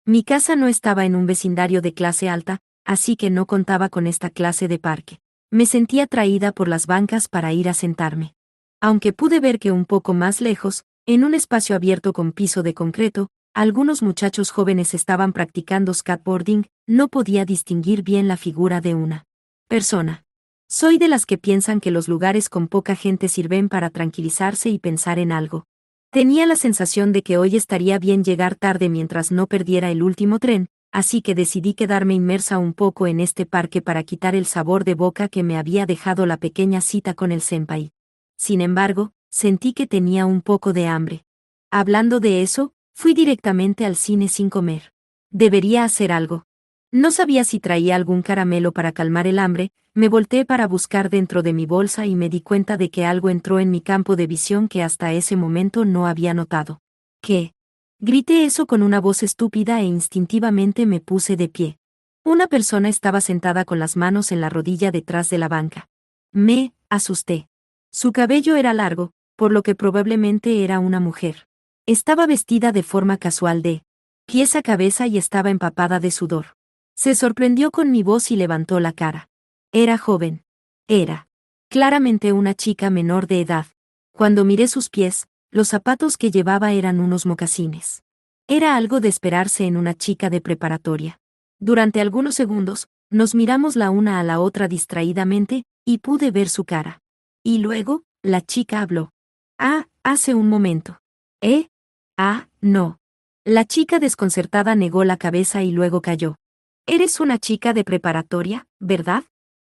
Mi casa no estaba en un vecindario de clase alta, así que no contaba con esta clase de parque. Me sentí atraída por las bancas para ir a sentarme. Aunque pude ver que un poco más lejos, en un espacio abierto con piso de concreto, algunos muchachos jóvenes estaban practicando skateboarding, no podía distinguir bien la figura de una persona. Soy de las que piensan que los lugares con poca gente sirven para tranquilizarse y pensar en algo. Tenía la sensación de que hoy estaría bien llegar tarde mientras no perdiera el último tren, así que decidí quedarme inmersa un poco en este parque para quitar el sabor de boca que me había dejado la pequeña cita con el senpai. Sin embargo, sentí que tenía un poco de hambre. Hablando de eso, fui directamente al cine sin comer. Debería hacer algo. No sabía si traía algún caramelo para calmar el hambre, me volteé para buscar dentro de mi bolsa y me di cuenta de que algo entró en mi campo de visión que hasta ese momento no había notado. ¿Qué? Grité eso con una voz estúpida e instintivamente me puse de pie. Una persona estaba sentada con las manos en la rodilla detrás de la banca. Me asusté. Su cabello era largo, por lo que probablemente era una mujer. Estaba vestida de forma casual de pies a cabeza y estaba empapada de sudor. Se sorprendió con mi voz y levantó la cara. Era joven. Era claramente una chica menor de edad. Cuando miré sus pies, los zapatos que llevaba eran unos mocasines. Era algo de esperarse en una chica de preparatoria. Durante algunos segundos, nos miramos la una a la otra distraídamente, y pude ver su cara. Y luego, la chica habló. Hace un momento. No. La chica desconcertada negó la cabeza y luego calló. Eres una chica de preparatoria, ¿verdad?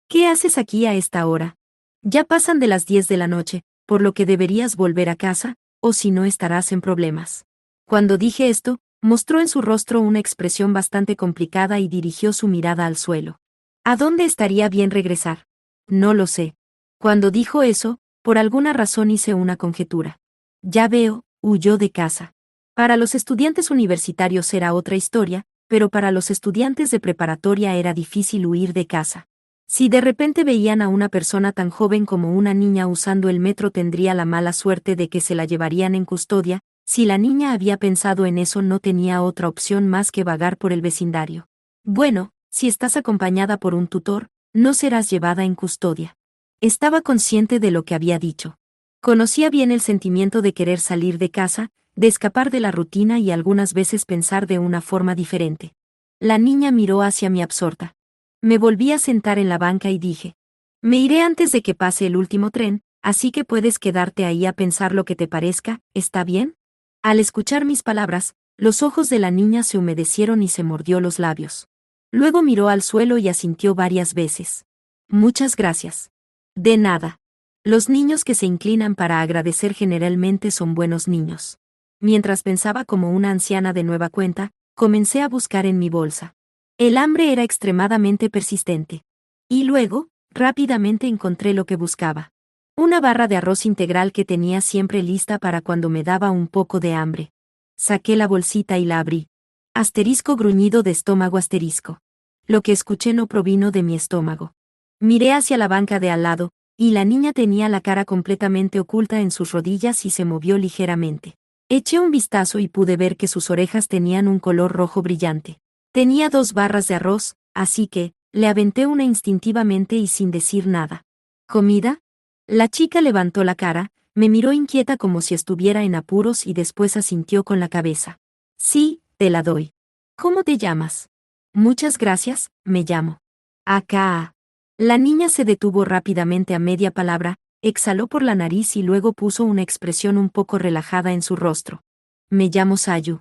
¿Qué haces aquí a esta hora? Ya pasan de las 10 de la noche, por lo que deberías volver a casa, o si no estarás en problemas. Cuando dije esto, mostró en su rostro una expresión bastante complicada y dirigió su mirada al suelo. ¿A dónde estaría bien regresar? No lo sé. Cuando dijo eso, por alguna razón hice una conjetura. Ya veo, huyó de casa. Para los estudiantes universitarios era otra historia, pero para los estudiantes de preparatoria era difícil huir de casa. Si de repente veían a una persona tan joven como una niña usando el metro, tendría la mala suerte de que se la llevarían en custodia. Si la niña había pensado en eso, no tenía otra opción más que vagar por el vecindario. Bueno, si estás acompañada por un tutor, no serás llevada en custodia. Estaba consciente de lo que había dicho. Conocía bien el sentimiento de querer salir de casa, de escapar de la rutina y algunas veces pensar de una forma diferente. La niña miró hacia mí absorta. Me volví a sentar en la banca y dije: me iré antes de que pase el último tren, así que puedes quedarte ahí a pensar lo que te parezca, ¿está bien? Al escuchar mis palabras, los ojos de la niña se humedecieron y se mordió los labios. Luego miró al suelo y asintió varias veces. Muchas gracias. De nada. Los niños que se inclinan para agradecer generalmente son buenos niños. Mientras pensaba como una anciana de nueva cuenta, comencé a buscar en mi bolsa. El hambre era extremadamente persistente. Y luego, rápidamente encontré lo que buscaba. Una barra de arroz integral que tenía siempre lista para cuando me daba un poco de hambre. Saqué la bolsita y la abrí. Asterisco gruñido de estómago asterisco. Lo que escuché no provino de mi estómago. Miré hacia la banca de al lado, y la niña tenía la cara completamente oculta en sus rodillas y se movió ligeramente. Eché un vistazo y pude ver que sus orejas tenían un color rojo brillante. Tenía 2 barras de arroz, así que, le aventé una instintivamente y sin decir nada. ¿Comida? La chica levantó la cara, me miró inquieta como si estuviera en apuros y después asintió con la cabeza. Sí, te la doy. ¿Cómo te llamas? Muchas gracias, me llamo Aka. La niña se detuvo rápidamente a media palabra, exhaló por la nariz y luego puso una expresión un poco relajada en su rostro. Me llamo Sayu.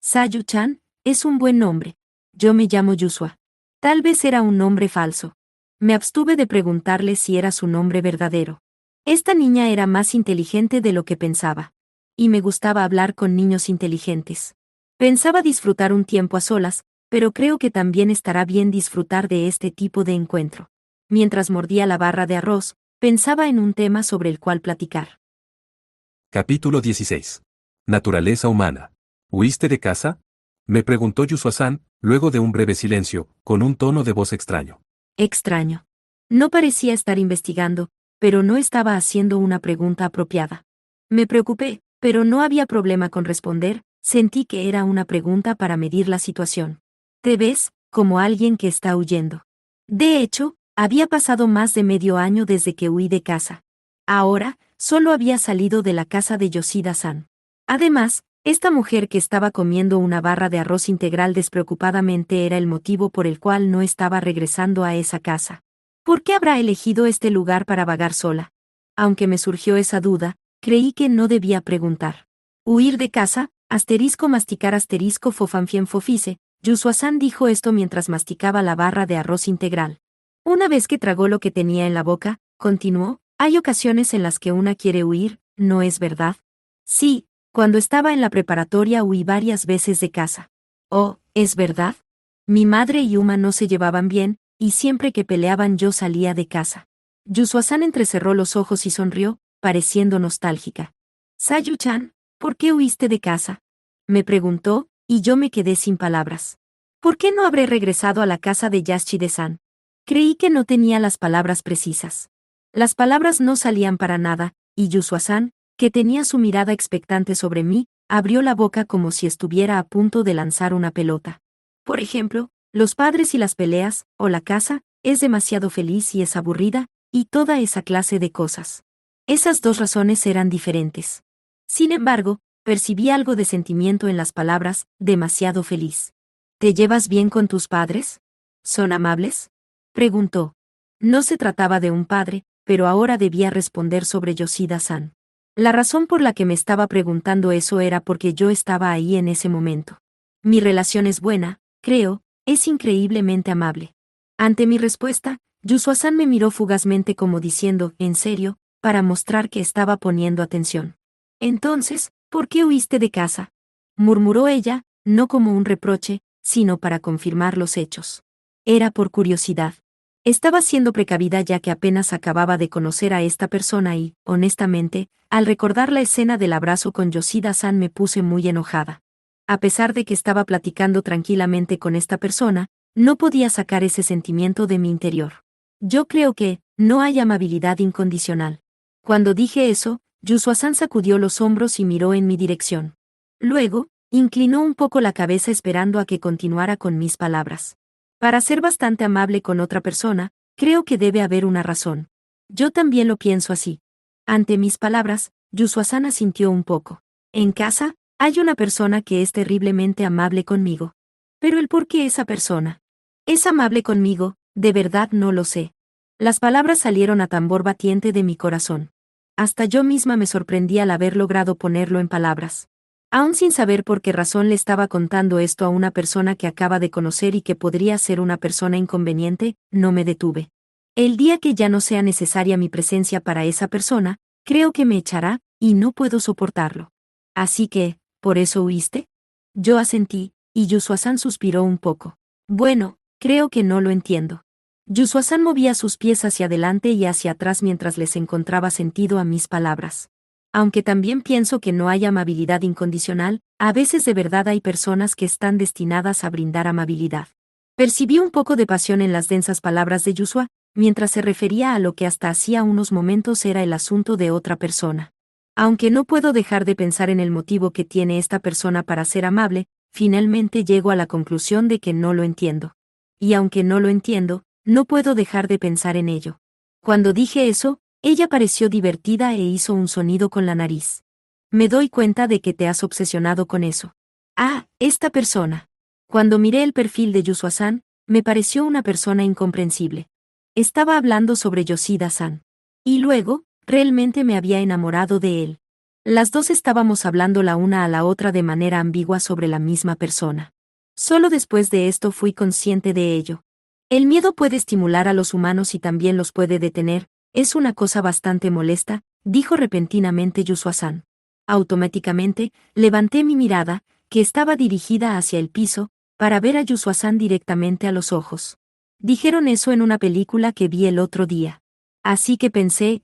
Sayu-chan, es un buen nombre. Yo me llamo Yusua. Tal vez era un nombre falso. Me abstuve de preguntarle si era su nombre verdadero. Esta niña era más inteligente de lo que pensaba. Y me gustaba hablar con niños inteligentes. Pensaba disfrutar un tiempo a solas, pero creo que también estará bien disfrutar de este tipo de encuentro. Mientras mordía la barra de arroz, pensaba en un tema sobre el cual platicar. Capítulo 16. Naturaleza humana. ¿Huiste de casa? Me preguntó Yusua-san, luego de un breve silencio, con un tono de voz extraño. Extraño. No parecía estar investigando, pero no estaba haciendo una pregunta apropiada. Me preocupé, pero no había problema con responder, sentí que era una pregunta para medir la situación. ¿Te ves como alguien que está huyendo? De hecho, había pasado más de medio año desde que huí de casa. Ahora, solo había salido de la casa de Yoshida-san. Además, esta mujer que estaba comiendo una barra de arroz integral despreocupadamente era el motivo por el cual no estaba regresando a esa casa. ¿Por qué habrá elegido este lugar para vagar sola? Aunque me surgió esa duda, creí que no debía preguntar. Huir de casa, asterisco masticar asterisco fofanfien fofice, Yusua-san dijo esto mientras masticaba la barra de arroz integral. Una vez que tragó lo que tenía en la boca, continuó, hay ocasiones en las que una quiere huir, ¿no es verdad? Sí, cuando estaba en la preparatoria huí varias veces de casa. Oh, ¿es verdad? Mi madre y Yuma no se llevaban bien, y siempre que peleaban yo salía de casa. Yusua-san entrecerró los ojos y sonrió, pareciendo nostálgica. Sayu-chan, ¿por qué huiste de casa? Me preguntó, y yo me quedé sin palabras. ¿Por qué no habré regresado a la casa de Yashide-san? Creí que no tenía las palabras precisas. Las palabras no salían para nada, y Yusua-san, que tenía su mirada expectante sobre mí, abrió la boca como si estuviera a punto de lanzar una pelota. Por ejemplo, los padres y las peleas, o la casa, es demasiado feliz y es aburrida, y toda esa clase de cosas. Esas dos razones eran diferentes. Sin embargo, percibí algo de sentimiento en las palabras, demasiado feliz. ¿Te llevas bien con tus padres? ¿Son amables? Preguntó. No se trataba de un padre, pero ahora debía responder sobre Yoshida-san. La razón por la que me estaba preguntando eso era porque yo estaba ahí en ese momento. Mi relación es buena, creo, es increíblemente amable. Ante mi respuesta, Yusua-san me miró fugazmente como diciendo, ¿en serio?, para mostrar que estaba poniendo atención. Entonces, ¿por qué huiste de casa? Murmuró ella, no como un reproche, sino para confirmar los hechos. Era por curiosidad. Estaba siendo precavida ya que apenas acababa de conocer a esta persona y, honestamente, al recordar la escena del abrazo con Yoshida-san me puse muy enojada. A pesar de que estaba platicando tranquilamente con esta persona, no podía sacar ese sentimiento de mi interior. Yo creo que no hay amabilidad incondicional. Cuando dije eso, Yusua-san sacudió los hombros y miró en mi dirección. Luego, inclinó un poco la cabeza esperando a que continuara con mis palabras. Para ser bastante amable con otra persona, creo que debe haber una razón. Yo también lo pienso así. Ante mis palabras, Yusua-san asintió un poco. En casa, hay una persona que es terriblemente amable conmigo. Pero el por qué esa persona es amable conmigo, de verdad no lo sé. Las palabras salieron a tambor batiente de mi corazón. Hasta yo misma me sorprendí al haber logrado ponerlo en palabras. Aún sin saber por qué razón le estaba contando esto a una persona que acaba de conocer y que podría ser una persona inconveniente, no me detuve. El día que ya no sea necesaria mi presencia para esa persona, creo que me echará, y no puedo soportarlo. Así que, ¿por eso huiste? Yo asentí, y Yusua-san suspiró un poco. Bueno, creo que no lo entiendo. Yusua-san movía sus pies hacia adelante y hacia atrás mientras les encontraba sentido a mis palabras. Aunque también pienso que no hay amabilidad incondicional, a veces de verdad hay personas que están destinadas a brindar amabilidad. Percibí un poco de pasión en las densas palabras de Yusua, mientras se refería a lo que hasta hacía unos momentos era el asunto de otra persona. Aunque no puedo dejar de pensar en el motivo que tiene esta persona para ser amable, finalmente llego a la conclusión de que no lo entiendo. Y aunque no lo entiendo, no puedo dejar de pensar en ello. Cuando dije eso, ella pareció divertida e hizo un sonido con la nariz. Me doy cuenta de que te has obsesionado con eso. Ah, esta persona. Cuando miré el perfil de Yusua-san, me pareció una persona incomprensible. Estaba hablando sobre Yoshida-san. Y luego, realmente me había enamorado de él. Las dos estábamos hablando la una a la otra de manera ambigua sobre la misma persona. Solo después de esto fui consciente de ello. El miedo puede estimular a los humanos y también los puede detener, es una cosa bastante molesta, dijo repentinamente Yusua-san. Automáticamente, levanté mi mirada, que estaba dirigida hacia el piso, para ver a Yusua-san directamente a los ojos. Dijeron eso en una película que vi el otro día. Así que pensé,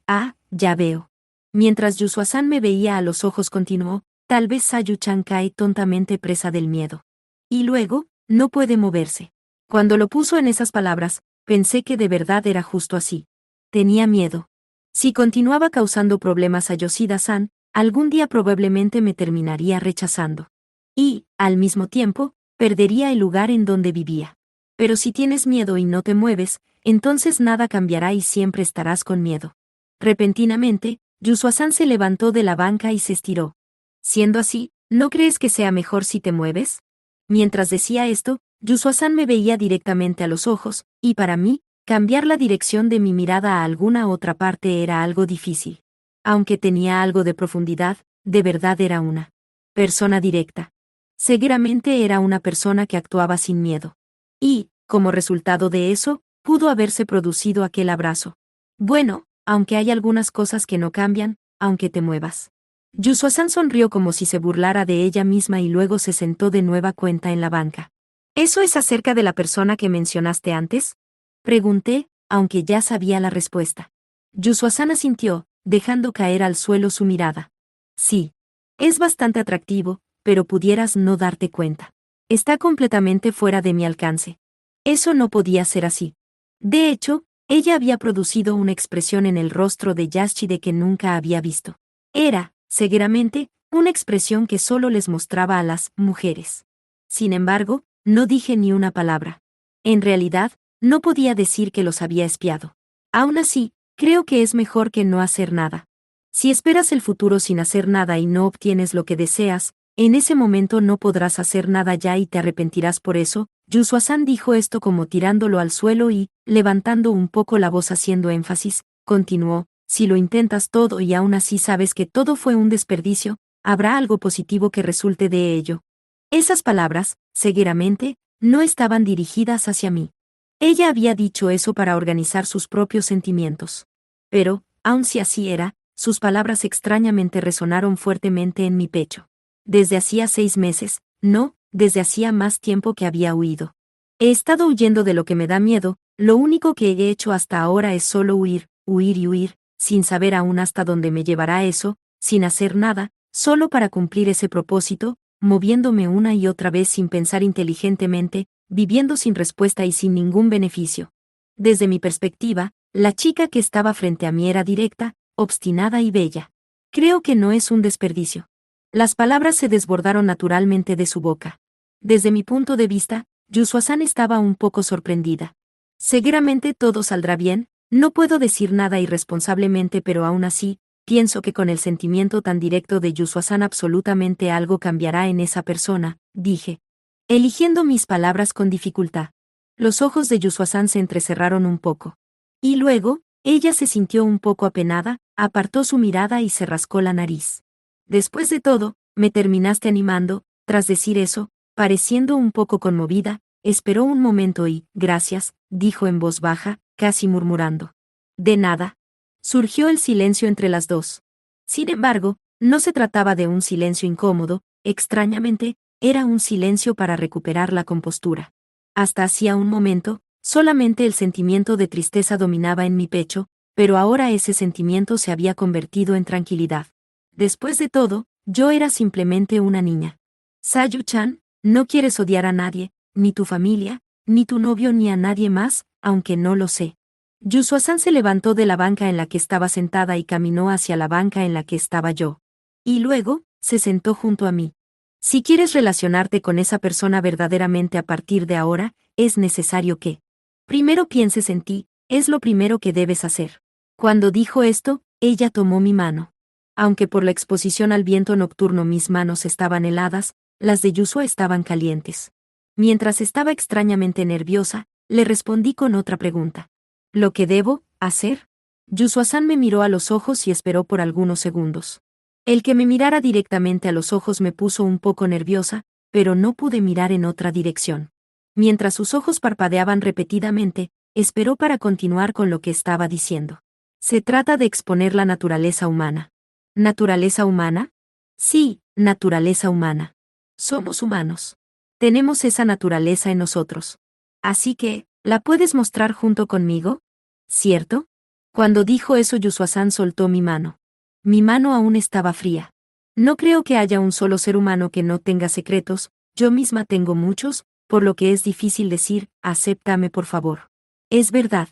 ya veo. Mientras Yusua-san me veía a los ojos continuó, tal vez Sayu-chan cae tontamente presa del miedo. Y luego, no puede moverse. Cuando lo puso en esas palabras, pensé que de verdad era justo así. Tenía miedo. Si continuaba causando problemas a Yoshida-san, algún día probablemente me terminaría rechazando. Y, al mismo tiempo, perdería el lugar en donde vivía. Pero si tienes miedo y no te mueves, entonces nada cambiará y siempre estarás con miedo. Repentinamente, Yusua-san se levantó de la banca y se estiró. Siendo así, ¿no crees que sea mejor si te mueves? Mientras decía esto, Yusua-san me veía directamente a los ojos, y para mí, cambiar la dirección de mi mirada a alguna otra parte era algo difícil. Aunque tenía algo de profundidad, de verdad era una persona directa. Seguramente era una persona que actuaba sin miedo. Y, como resultado de eso, pudo haberse producido aquel abrazo. Bueno, aunque hay algunas cosas que no cambian, aunque te muevas. Yusua-san sonrió como si se burlara de ella misma y luego se sentó de nueva cuenta en la banca. ¿Eso es acerca de la persona que mencionaste antes? Pregunté, aunque ya sabía la respuesta. Yusua-san asintió, dejando caer al suelo su mirada. Sí. Es bastante atractivo, pero pudieras no darte cuenta. Está completamente fuera de mi alcance. Eso no podía ser así. De hecho, ella había producido una expresión en el rostro de Yashide que nunca había visto. Era, seguramente, una expresión que solo les mostraba a las mujeres. Sin embargo, no dije ni una palabra. En realidad, no podía decir que los había espiado. Aún así, creo que es mejor que no hacer nada. Si esperas el futuro sin hacer nada y no obtienes lo que deseas, en ese momento no podrás hacer nada ya y te arrepentirás por eso. Yusua-san dijo esto como tirándolo al suelo y, levantando un poco la voz haciendo énfasis, continuó, si lo intentas todo y aún así sabes que todo fue un desperdicio, habrá algo positivo que resulte de ello. Esas palabras, seguramente, no estaban dirigidas hacia mí. Ella había dicho eso para organizar sus propios sentimientos. Pero, aun si así era, sus palabras extrañamente resonaron fuertemente en mi pecho. Desde hacía 6 meses, no, desde hacía más tiempo que había huido. He estado huyendo de lo que me da miedo, lo único que he hecho hasta ahora es solo huir, huir y huir, sin saber aún hasta dónde me llevará eso, sin hacer nada, solo para cumplir ese propósito, moviéndome una y otra vez sin pensar inteligentemente, viviendo sin respuesta y sin ningún beneficio. Desde mi perspectiva, la chica que estaba frente a mí era directa, obstinada y bella. Creo que no es un desperdicio. Las palabras se desbordaron naturalmente de su boca. Desde mi punto de vista, Yusua-san estaba un poco sorprendida. Seguramente todo saldrá bien, no puedo decir nada irresponsablemente, pero aún así, pienso que con el sentimiento tan directo de Yusua-san absolutamente algo cambiará en esa persona, dije. Eligiendo mis palabras con dificultad. Los ojos de Yusua-san se entrecerraron un poco. Y luego, ella se sintió un poco apenada, apartó su mirada y se rascó la nariz. Después de todo, me terminaste animando. Tras decir eso, pareciendo un poco conmovida, esperó un momento y, gracias, dijo en voz baja, casi murmurando. De nada. Surgió el silencio entre las dos. Sin embargo, no se trataba de un silencio incómodo, extrañamente, era un silencio para recuperar la compostura. Hasta hacía un momento, solamente el sentimiento de tristeza dominaba en mi pecho, pero ahora ese sentimiento se había convertido en tranquilidad. Después de todo, yo era simplemente una niña. Sayu-chan, no quieres odiar a nadie, ni tu familia, ni tu novio ni a nadie más, aunque no lo sé. Yusua-san se levantó de la banca en la que estaba sentada y caminó hacia la banca en la que estaba yo. Y luego, se sentó junto a mí. Si quieres relacionarte con esa persona verdaderamente a partir de ahora, es necesario que primero pienses en ti, es lo primero que debes hacer. Cuando dijo esto, ella tomó mi mano. Aunque por la exposición al viento nocturno mis manos estaban heladas, las de Yusua estaban calientes. Mientras estaba extrañamente nerviosa, le respondí con otra pregunta. ¿Lo que debo hacer? Yusua-san me miró a los ojos y esperó por algunos segundos. El que me mirara directamente a los ojos me puso un poco nerviosa, pero no pude mirar en otra dirección. Mientras sus ojos parpadeaban repetidamente, esperó para continuar con lo que estaba diciendo. Se trata de exponer la naturaleza humana. ¿Naturaleza humana? Sí, naturaleza humana. Somos humanos. Tenemos esa naturaleza en nosotros. Así que, ¿la puedes mostrar junto conmigo? ¿Cierto? Cuando dijo eso, Yusua-san soltó mi mano. Mi mano aún estaba fría. No creo que haya un solo ser humano que no tenga secretos, yo misma tengo muchos, por lo que es difícil decir, acéptame por favor. Es verdad.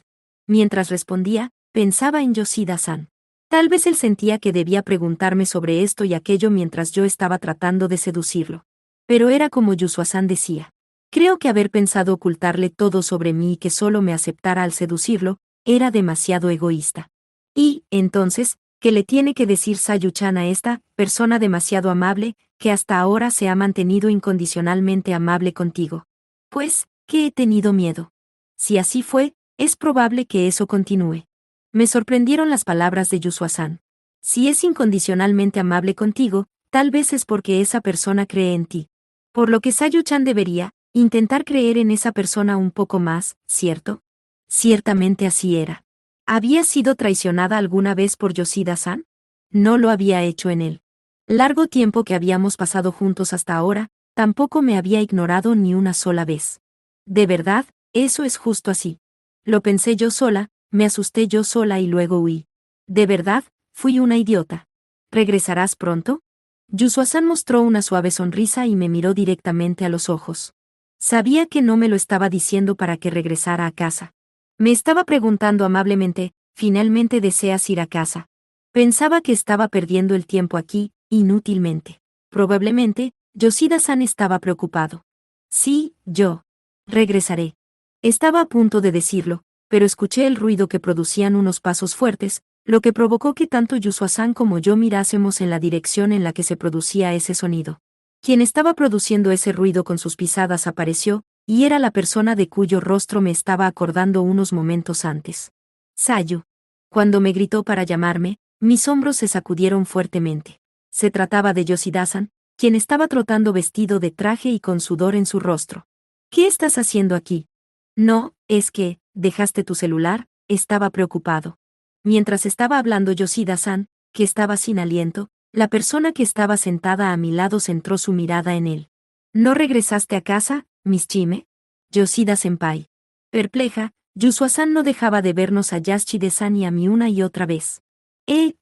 Mientras respondía, pensaba en Yoshida-san. Tal vez él sentía que debía preguntarme sobre esto y aquello mientras yo estaba tratando de seducirlo. Pero era como Yusua-san decía. Creo que haber pensado ocultarle todo sobre mí y que solo me aceptara al seducirlo, era demasiado egoísta. Y, entonces, ¿Qué le tiene que decir Sayuchan a esta persona demasiado amable, que hasta ahora se ha mantenido incondicionalmente amable contigo? Pues, que he tenido miedo. Si así fue, es probable que eso continúe. Me sorprendieron las palabras de Yusua-san. Si es incondicionalmente amable contigo, tal vez es porque esa persona cree en ti. Por lo que Sayuchan debería intentar creer en esa persona un poco más, ¿cierto? Ciertamente así era. ¿Había sido traicionada alguna vez por Yoshida-san? No lo había hecho en él. Largo tiempo que habíamos pasado juntos hasta ahora, tampoco me había ignorado ni una sola vez. De verdad, eso es justo así. Lo pensé yo sola, me asusté yo sola y luego huí. De verdad, fui una idiota. ¿Regresarás pronto? Yusua-san mostró una suave sonrisa y me miró directamente a los ojos. Sabía que no me lo estaba diciendo para que regresara a casa. Me estaba preguntando amablemente, ¿finalmente deseas ir a casa? Pensaba que estaba perdiendo el tiempo aquí, inútilmente. Probablemente, Yoshida-san estaba preocupado. Sí, yo. Regresaré. Estaba a punto de decirlo, pero escuché el ruido que producían unos pasos fuertes, lo que provocó que tanto Yusua-san como yo mirásemos en la dirección en la que se producía ese sonido. Quien estaba produciendo ese ruido con sus pisadas apareció, y era la persona de cuyo rostro me estaba acordando unos momentos antes. Sayu. Cuando me gritó para llamarme, mis hombros se sacudieron fuertemente. Se trataba de Yoshida-san, quien estaba trotando vestido de traje y con sudor en su rostro. ¿Qué estás haciendo aquí? No, es que, dejaste tu celular, estaba preocupado. Mientras estaba hablando Yoshida-san, que estaba sin aliento, la persona que estaba sentada a mi lado centró su mirada en él. ¿No regresaste a casa, Miss Chime? Yoshida-senpai. Perpleja, Yusua-san no dejaba de vernos a Yashide-san y a mí una y otra vez.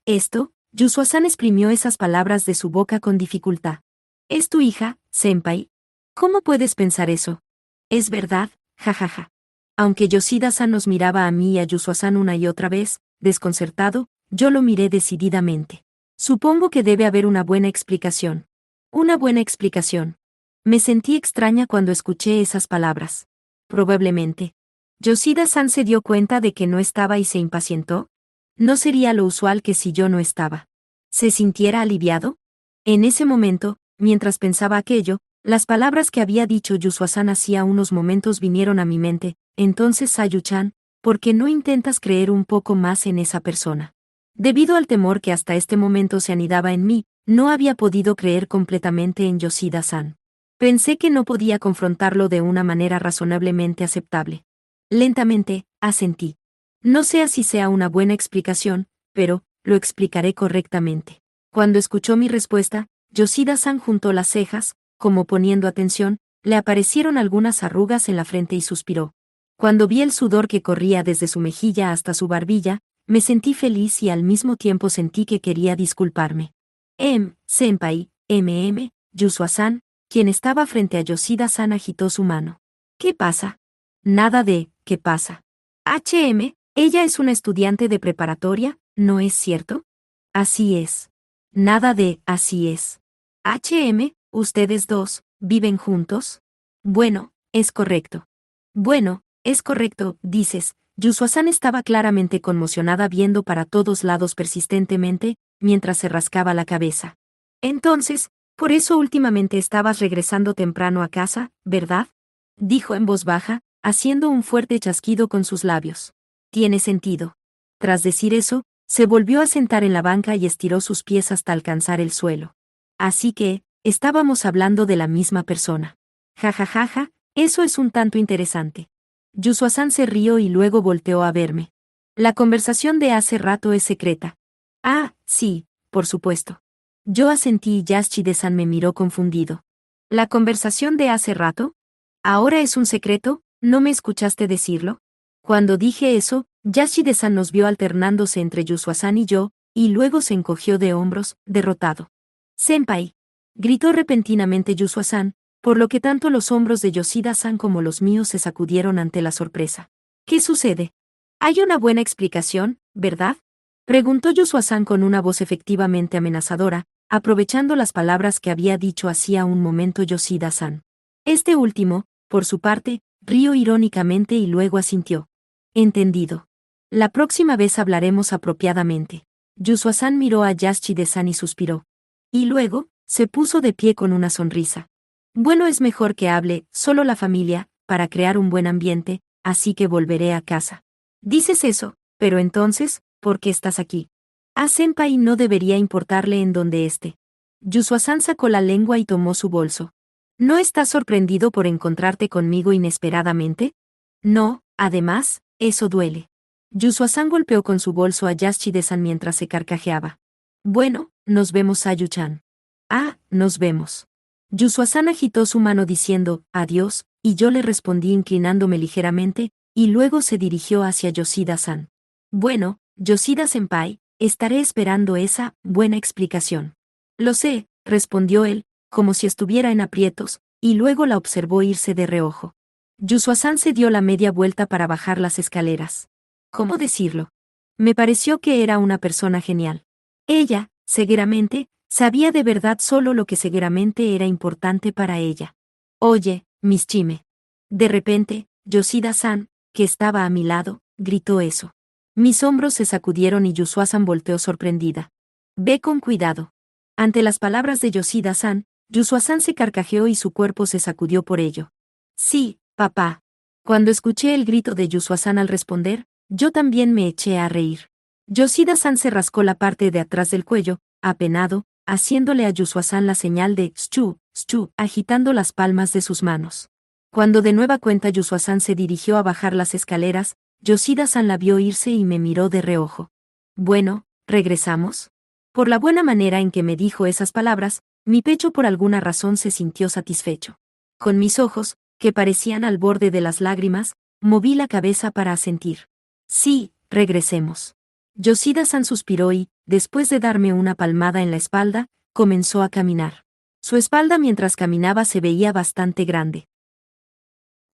Esto, Yusua-san exprimió esas palabras de su boca con dificultad. ¿Es tu hija, senpai? ¿Cómo puedes pensar eso? Es verdad, jajaja. Aunque Yoshida-san nos miraba a mí y a Yusua-san una y otra vez, desconcertado, yo lo miré decididamente. Supongo que debe haber una buena explicación. Una buena explicación. Me sentí extraña cuando escuché esas palabras. Probablemente. Yoshida-san se dio cuenta de que no estaba y se impacientó. No sería lo usual que si yo no estaba. ¿Se sintiera aliviado? En ese momento, mientras pensaba aquello, las palabras que había dicho Yusua-san hacía unos momentos vinieron a mi mente. Entonces Sayu-chan, ¿por qué no intentas creer un poco más en esa persona? Debido al temor que hasta este momento se anidaba en mí, no había podido creer completamente en Yoshida-san. Pensé que no podía confrontarlo de una manera razonablemente aceptable. Lentamente, asentí. No sé si sea una buena explicación, pero, lo explicaré correctamente. Cuando escuchó mi respuesta, Yoshida-san juntó las cejas, como poniendo atención, le aparecieron algunas arrugas en la frente y suspiró. Cuando vi el sudor que corría desde su mejilla hasta su barbilla, me sentí feliz y al mismo tiempo sentí que quería disculparme. Senpai, Yusua-san, quien estaba frente a Yoshida-san agitó su mano. ¿Qué pasa? Nada de, ¿qué pasa? Ella es una estudiante de preparatoria, ¿no es cierto? Así es. Nada de, así es. ¿Ustedes dos, viven juntos? Bueno, es correcto. Bueno, es correcto, dices. Yusua-san estaba claramente conmocionada viendo para todos lados persistentemente, mientras se rascaba la cabeza. Entonces, por eso últimamente estabas regresando temprano a casa, ¿verdad? Dijo en voz baja, haciendo un fuerte chasquido con sus labios. Tiene sentido. Tras decir eso, se volvió a sentar en la banca y estiró sus pies hasta alcanzar el suelo. Así que, estábamos hablando de la misma persona. Jajajaja, eso es un tanto interesante. Yusua-san se rió y luego volteó a verme. La conversación de hace rato es secreta. Ah, sí, por supuesto. Yo asentí y Yashide-san me miró confundido. ¿La conversación de hace rato? ¿Ahora es un secreto? ¿No me escuchaste decirlo? Cuando dije eso, Yashide-san nos vio alternándose entre Yusua-san y yo, y luego se encogió de hombros, derrotado. Senpai. Gritó repentinamente Yusua-san, por lo que tanto los hombros de Yoshida-san como los míos se sacudieron ante la sorpresa. ¿Qué sucede? Hay una buena explicación, ¿verdad? Preguntó Yusua-san con una voz efectivamente amenazadora, aprovechando las palabras que había dicho hacía un momento Yoshida-san. Este último, por su parte, rió irónicamente y luego asintió. Entendido. La próxima vez hablaremos apropiadamente. Yusua-san miró a Yashide-san y suspiró. Y luego, se puso de pie con una sonrisa. Bueno, es mejor que hable solo la familia, para crear un buen ambiente, así que volveré a casa. Dices eso, pero entonces, ¿por qué estás aquí? A Senpai no debería importarle en dónde esté. Yusua-san sacó la lengua y tomó su bolso. ¿No estás sorprendido por encontrarte conmigo inesperadamente? No, además, eso duele. Yusua-san golpeó con su bolso a Yashide-san mientras se carcajeaba. Bueno, nos vemos, Sayu-chan. Ah, nos vemos. Yusua-san agitó su mano diciendo, adiós, y yo le respondí inclinándome ligeramente, y luego se dirigió hacia Yoshida-san. Bueno, Yoshida-senpai, estaré esperando esa buena explicación. Lo sé, respondió él, como si estuviera en aprietos, y luego la observó irse de reojo. Yusua-san se dio la media vuelta para bajar las escaleras. ¿Cómo decirlo? Me pareció que era una persona genial. Ella, seguramente, sabía de verdad solo lo que seguramente era importante para ella. Oye, Miss Chime. De repente, Yoshida-san, que estaba a mi lado, gritó eso. Mis hombros se sacudieron y Yusua-san volteó sorprendida. Ve con cuidado. Ante las palabras de Yoshida-san, Yusua-san se carcajeó y su cuerpo se sacudió por ello. Sí, papá. Cuando escuché el grito de Yusua-san al responder, yo también me eché a reír. Yoshida-san se rascó la parte de atrás del cuello, apenado, haciéndole a Yusua-san la señal de «Schu, Schu», agitando las palmas de sus manos. Cuando de nueva cuenta Yusua-san se dirigió a bajar las escaleras, Yoshida-san la vio irse y me miró de reojo. Bueno, ¿regresamos? Por la buena manera en que me dijo esas palabras, mi pecho por alguna razón se sintió satisfecho. Con mis ojos, que parecían al borde de las lágrimas, moví la cabeza para asentir. Sí, regresemos. Yoshida-san suspiró y, después de darme una palmada en la espalda, comenzó a caminar. Su espalda mientras caminaba se veía bastante grande.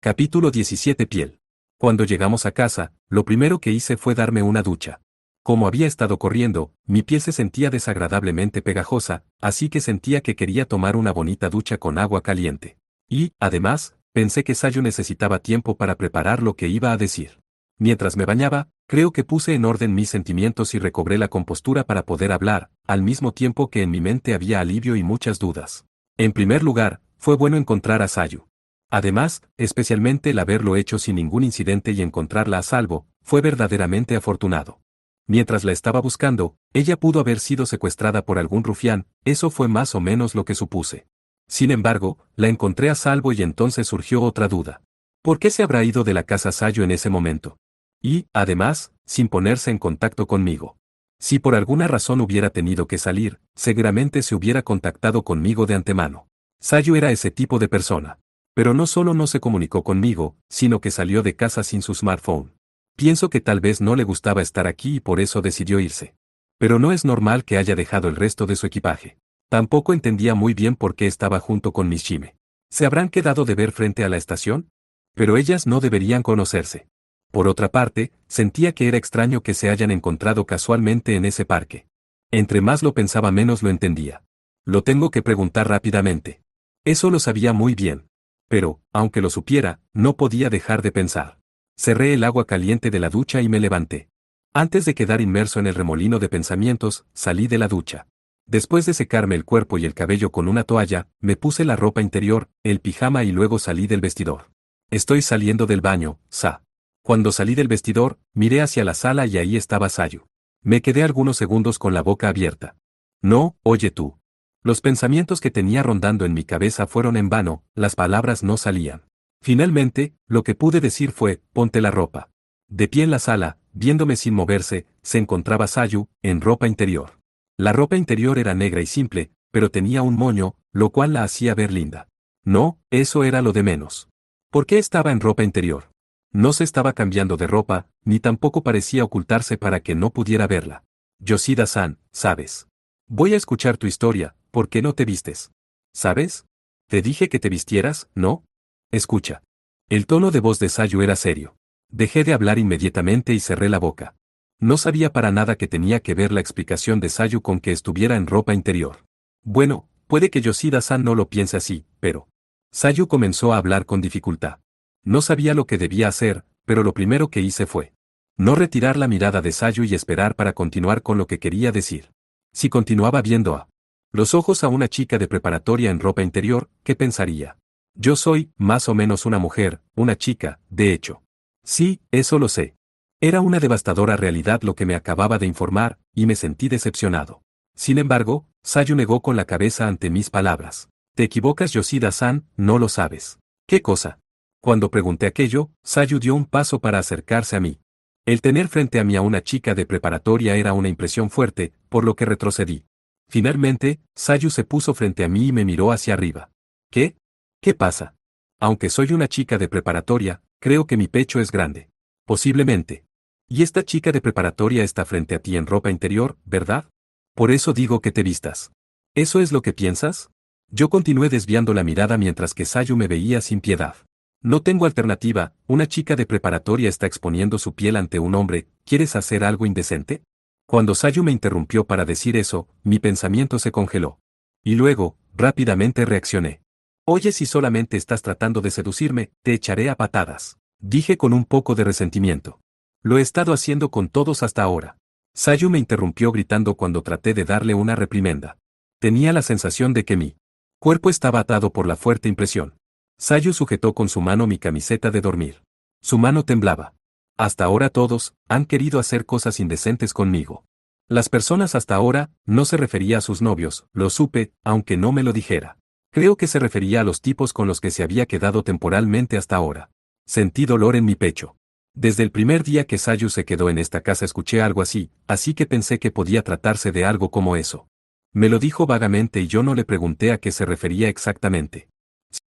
Capítulo 17 Piel. Cuando llegamos a casa, lo primero que hice fue darme una ducha. Como había estado corriendo, mi piel se sentía desagradablemente pegajosa, así que sentía que quería tomar una bonita ducha con agua caliente. Y, además, pensé que Sayu necesitaba tiempo para preparar lo que iba a decir. Mientras me bañaba, creo que puse en orden mis sentimientos y recobré la compostura para poder hablar, al mismo tiempo que en mi mente había alivio y muchas dudas. En primer lugar, fue bueno encontrar a Sayu. Además, especialmente el haberlo hecho sin ningún incidente y encontrarla a salvo, fue verdaderamente afortunado. Mientras la estaba buscando, ella pudo haber sido secuestrada por algún rufián, eso fue más o menos lo que supuse. Sin embargo, la encontré a salvo y entonces surgió otra duda. ¿Por qué se habrá ido de la casa Sayu en ese momento? Y, además, sin ponerse en contacto conmigo. Si por alguna razón hubiera tenido que salir, seguramente se hubiera contactado conmigo de antemano. Sayu era ese tipo de persona. Pero no solo no se comunicó conmigo, sino que salió de casa sin su smartphone. Pienso que tal vez no le gustaba estar aquí y por eso decidió irse. Pero no es normal que haya dejado el resto de su equipaje. Tampoco entendía muy bien por qué estaba junto con Miss Chime. ¿Se habrán quedado de ver frente a la estación? Pero ellas no deberían conocerse. Por otra parte, sentía que era extraño que se hayan encontrado casualmente en ese parque. Entre más lo pensaba menos lo entendía. Lo tengo que preguntar rápidamente. Eso lo sabía muy bien. Pero, aunque lo supiera, no podía dejar de pensar. Cerré el agua caliente de la ducha y me levanté. Antes de quedar inmerso en el remolino de pensamientos, salí de la ducha. Después de secarme el cuerpo y el cabello con una toalla, me puse la ropa interior, el pijama y luego salí del vestidor. Estoy saliendo del baño, Sa. Cuando salí del vestidor, miré hacia la sala y ahí estaba Sayu. Me quedé algunos segundos con la boca abierta. No, oye tú. Los pensamientos que tenía rondando en mi cabeza fueron en vano, las palabras no salían. Finalmente, lo que pude decir fue, ponte la ropa. De pie en la sala, viéndome sin moverse, se encontraba Sayu, en ropa interior. La ropa interior era negra y simple, pero tenía un moño, lo cual la hacía ver linda. No, eso era lo de menos. ¿Por qué estaba en ropa interior? No se estaba cambiando de ropa, ni tampoco parecía ocultarse para que no pudiera verla. Yoshida-san, ¿sabes? Voy a escuchar tu historia, ¿por qué no te vistes? ¿Sabes? Te dije que te vistieras, ¿no? Escucha. El tono de voz de Sayu era serio. Dejé de hablar inmediatamente y cerré la boca. No sabía para nada que tenía que ver la explicación de Sayu con que estuviera en ropa interior. Bueno, puede que Yoshida-san no lo piense así, pero... Sayu comenzó a hablar con dificultad. No sabía lo que debía hacer, pero lo primero que hice fue. No retirar la mirada de Sayu y esperar para continuar con lo que quería decir. Si continuaba viendo a los ojos a una chica de preparatoria en ropa interior, ¿qué pensaría? Yo soy, más o menos una mujer, una chica, de hecho. Sí, eso lo sé. Era una devastadora realidad lo que me acababa de informar, y me sentí decepcionado. Sin embargo, Sayu negó con la cabeza ante mis palabras. Te equivocas, Yoshida-san, no lo sabes. ¿Qué cosa? Cuando pregunté aquello, Sayu dio un paso para acercarse a mí. El tener frente a mí a una chica de preparatoria era una impresión fuerte, por lo que retrocedí. Finalmente, Sayu se puso frente a mí y me miró hacia arriba. ¿Qué? ¿Qué pasa? Aunque soy una chica de preparatoria, creo que mi pecho es grande. Posiblemente. Y esta chica de preparatoria está frente a ti en ropa interior, ¿verdad? Por eso digo que te vistas. ¿Eso es lo que piensas? Yo continué desviando la mirada mientras que Sayu me veía sin piedad. No tengo alternativa, una chica de preparatoria está exponiendo su piel ante un hombre, ¿quieres hacer algo indecente? Cuando Sayu me interrumpió para decir eso, mi pensamiento se congeló. Y luego, rápidamente reaccioné. Oye, si solamente estás tratando de seducirme, te echaré a patadas. Dije con un poco de resentimiento. Lo he estado haciendo con todos hasta ahora. Sayu me interrumpió gritando cuando traté de darle una reprimenda. Tenía la sensación de que mi cuerpo estaba atado por la fuerte impresión. Sayu sujetó con su mano mi camiseta de dormir. Su mano temblaba. Hasta ahora todos han querido hacer cosas indecentes conmigo. Las personas hasta ahora no se refería a sus novios, lo supe, aunque no me lo dijera. Creo que se refería a los tipos con los que se había quedado temporalmente hasta ahora. Sentí dolor en mi pecho. Desde el primer día que Sayu se quedó en esta casa escuché algo así que pensé que podía tratarse de algo como eso. Me lo dijo vagamente y yo no le pregunté a qué se refería exactamente.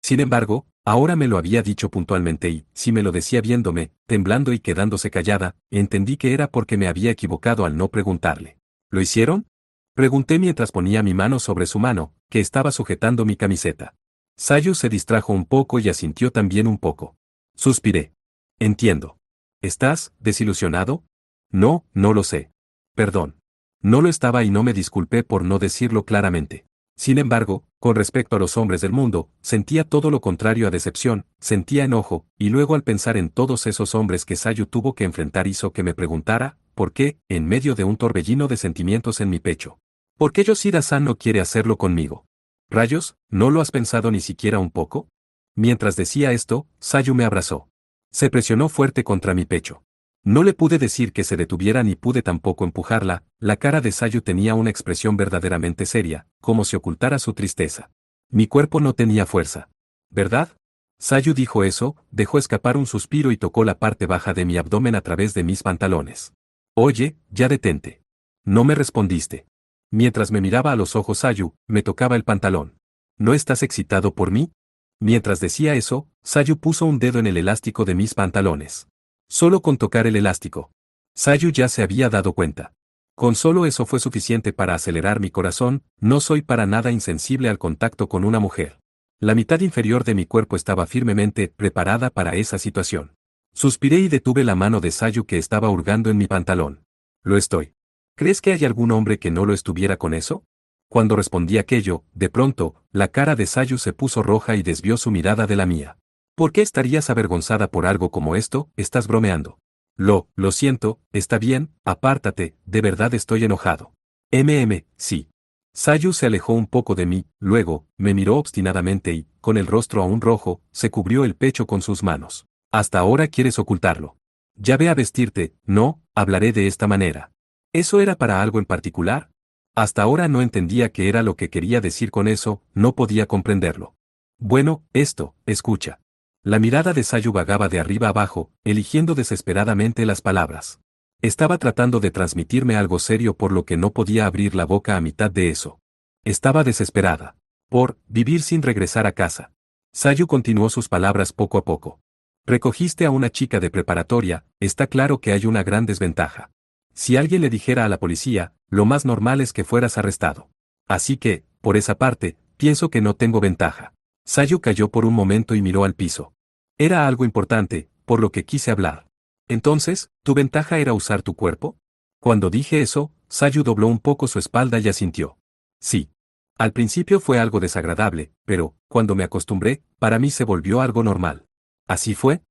Sin embargo, ahora me lo había dicho puntualmente y, si me lo decía viéndome, temblando y quedándose callada, entendí que era porque me había equivocado al no preguntarle. ¿Lo hicieron? Pregunté mientras ponía mi mano sobre su mano, que estaba sujetando mi camiseta. Sayu se distrajo un poco y asintió también un poco. Suspiré. Entiendo. ¿Estás desilusionado? No, no lo sé. Perdón. No lo estaba y no me disculpé por no decirlo claramente. Sin embargo, con respecto a los hombres del mundo, sentía todo lo contrario a decepción, sentía enojo, y luego al pensar en todos esos hombres que Sayu tuvo que enfrentar hizo que me preguntara, ¿por qué, en medio de un torbellino de sentimientos en mi pecho? ¿Por qué Yoshida-san no quiere hacerlo conmigo? Rayos, ¿no lo has pensado ni siquiera un poco? Mientras decía esto, Sayu me abrazó. Se presionó fuerte contra mi pecho. No le pude decir que se detuviera ni pude tampoco empujarla, la cara de Sayu tenía una expresión verdaderamente seria, como si ocultara su tristeza. Mi cuerpo no tenía fuerza. ¿Verdad? Sayu dijo eso, dejó escapar un suspiro y tocó la parte baja de mi abdomen a través de mis pantalones. Oye, ya detente. No me respondiste. Mientras me miraba a los ojos Sayu, me tocaba el pantalón. ¿No estás excitado por mí? Mientras decía eso, Sayu puso un dedo en el elástico de mis pantalones. Solo con tocar el elástico. Sayu ya se había dado cuenta. Con solo eso fue suficiente para acelerar mi corazón, no soy para nada insensible al contacto con una mujer. La mitad inferior de mi cuerpo estaba firmemente preparada para esa situación. Suspiré y detuve la mano de Sayu que estaba hurgando en mi pantalón. Lo estoy. ¿Crees que hay algún hombre que no lo estuviera con eso? Cuando respondí aquello, de pronto, la cara de Sayu se puso roja y desvió su mirada de la mía. ¿Por qué estarías avergonzada por algo como esto? Estás bromeando. Lo siento, está bien, apártate, de verdad estoy enojado. Sí. Sayu se alejó un poco de mí, luego, me miró obstinadamente y, con el rostro aún rojo, se cubrió el pecho con sus manos. Hasta ahora quieres ocultarlo. Ya ve a vestirte, no, hablaré de esta manera. ¿Eso era para algo en particular? Hasta ahora no entendía qué era lo que quería decir con eso, no podía comprenderlo. Bueno, escucha. La mirada de Sayu vagaba de arriba abajo, eligiendo desesperadamente las palabras. Estaba tratando de transmitirme algo serio por lo que no podía abrir la boca a mitad de eso. Estaba desesperada. Por vivir sin regresar a casa. Sayu continuó sus palabras poco a poco. Recogiste a una chica de preparatoria, está claro que hay una gran desventaja. Si alguien le dijera a la policía, lo más normal es que fueras arrestado. Así que, por esa parte, pienso que no tengo ventaja. Sayu cayó por un momento y miró al piso. Era algo importante, por lo que quise hablar. Entonces, ¿tu ventaja era usar tu cuerpo? Cuando dije eso, Sayu dobló un poco su espalda y asintió. Sí. Al principio fue algo desagradable, pero, cuando me acostumbré, para mí se volvió algo normal. ¿Así fue?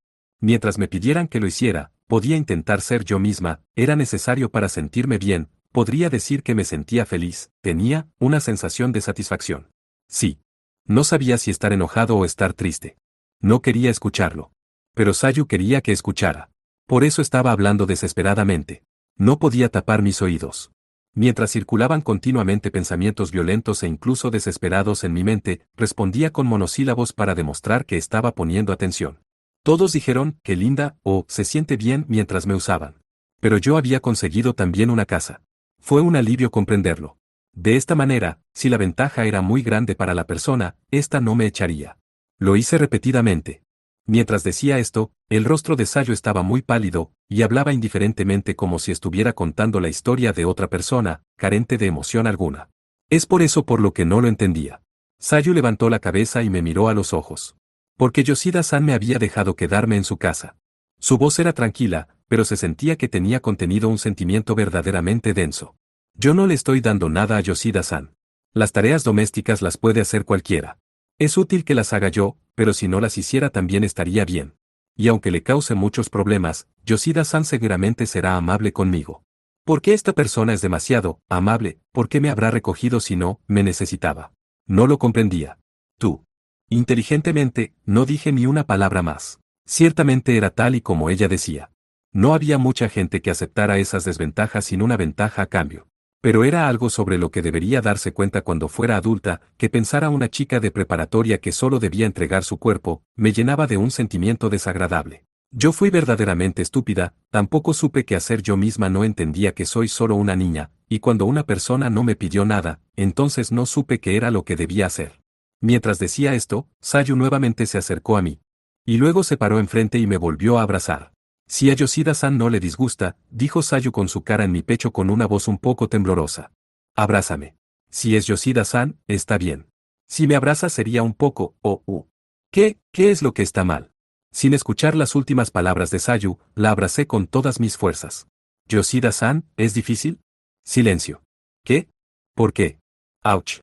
Mientras me pidieran que lo hiciera, podía intentar ser yo misma, era necesario para sentirme bien, podría decir que me sentía feliz, tenía una sensación de satisfacción. Sí. No sabía si estar enojado o estar triste. No quería escucharlo. Pero Sayu quería que escuchara. Por eso estaba hablando desesperadamente. No podía tapar mis oídos. Mientras circulaban continuamente pensamientos violentos e incluso desesperados en mi mente, respondía con monosílabos para demostrar que estaba poniendo atención. Todos dijeron, qué linda, o se siente bien mientras me usaban. Pero yo había conseguido también una casa. Fue un alivio comprenderlo. De esta manera, si la ventaja era muy grande para la persona, ésta no me echaría. Lo hice repetidamente. Mientras decía esto, el rostro de Sayu estaba muy pálido, y hablaba indiferentemente como si estuviera contando la historia de otra persona, carente de emoción alguna. Es por eso por lo que no lo entendía. Sayu levantó la cabeza y me miró a los ojos. Porque Yoshida-san me había dejado quedarme en su casa. Su voz era tranquila, pero se sentía que tenía contenido un sentimiento verdaderamente denso. Yo no le estoy dando nada a Yoshida-san. Las tareas domésticas las puede hacer cualquiera. Es útil que las haga yo, pero si no las hiciera también estaría bien. Y aunque le cause muchos problemas, Yoshida-san seguramente será amable conmigo. ¿Por qué esta persona es demasiado amable? ¿Por qué me habrá recogido si no me necesitaba? No lo comprendía. Tú. Inteligentemente, no dije ni una palabra más. Ciertamente era tal y como ella decía. No había mucha gente que aceptara esas desventajas sin una ventaja a cambio. Pero era algo sobre lo que debería darse cuenta cuando fuera adulta, que pensar a una chica de preparatoria que solo debía entregar su cuerpo, me llenaba de un sentimiento desagradable. Yo fui verdaderamente estúpida, tampoco supe qué hacer yo misma, no entendía que soy solo una niña, y cuando una persona no me pidió nada, entonces no supe qué era lo que debía hacer. Mientras decía esto, Sayu nuevamente se acercó a mí. Y luego se paró enfrente y me volvió a abrazar. Si a Yoshida-san no le disgusta, dijo Sayu con su cara en mi pecho con una voz un poco temblorosa. Abrázame. Si es Yoshida-san, está bien. Si me abraza sería un poco, ¿Qué es lo que está mal? Sin escuchar las últimas palabras de Sayu, la abracé con todas mis fuerzas. Yoshida-san, ¿es difícil? Silencio. ¿Qué? ¿Por qué? Ouch.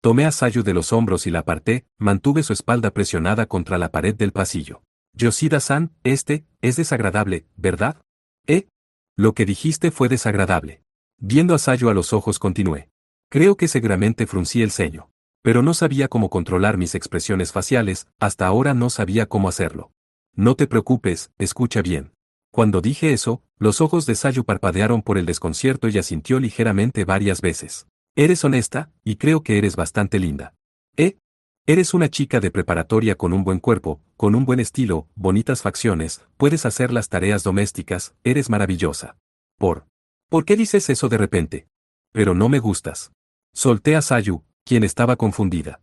Tomé a Sayu de los hombros y la aparté, mantuve su espalda presionada contra la pared del pasillo. Yoshida-san, es desagradable, ¿verdad? Lo que dijiste fue desagradable. Viendo a Sayu a los ojos continué. Creo que seguramente fruncí el ceño. Pero no sabía cómo controlar mis expresiones faciales, hasta ahora no sabía cómo hacerlo. No te preocupes, escucha bien. Cuando dije eso, los ojos de Sayu parpadearon por el desconcierto y asintió ligeramente varias veces. Eres honesta, y creo que eres bastante linda. Eres una chica de preparatoria con un buen cuerpo, con un buen estilo, bonitas facciones, puedes hacer las tareas domésticas, eres maravillosa. ¿Por qué dices eso de repente? Pero no me gustas. Solté a Sayu, quien estaba confundida.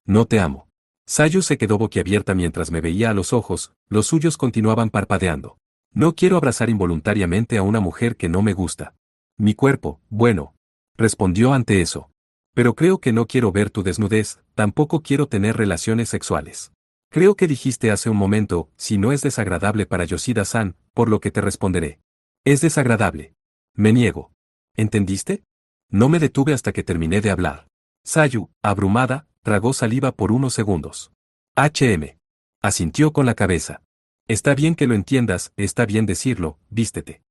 No te amo. Sayu se quedó boquiabierta mientras me veía a los ojos, los suyos continuaban parpadeando. No quiero abrazar involuntariamente a una mujer que no me gusta. Mi cuerpo, bueno. Respondió ante eso. Pero creo que no quiero ver tu desnudez, tampoco quiero tener relaciones sexuales. Creo que dijiste hace un momento, si no es desagradable para Yoshida-san, por lo que te responderé. Es desagradable. Me niego. ¿Entendiste? No me detuve hasta que terminé de hablar. Sayu, abrumada, tragó saliva por unos segundos. Asintió con la cabeza. Está bien que lo entiendas, está bien decirlo, vístete.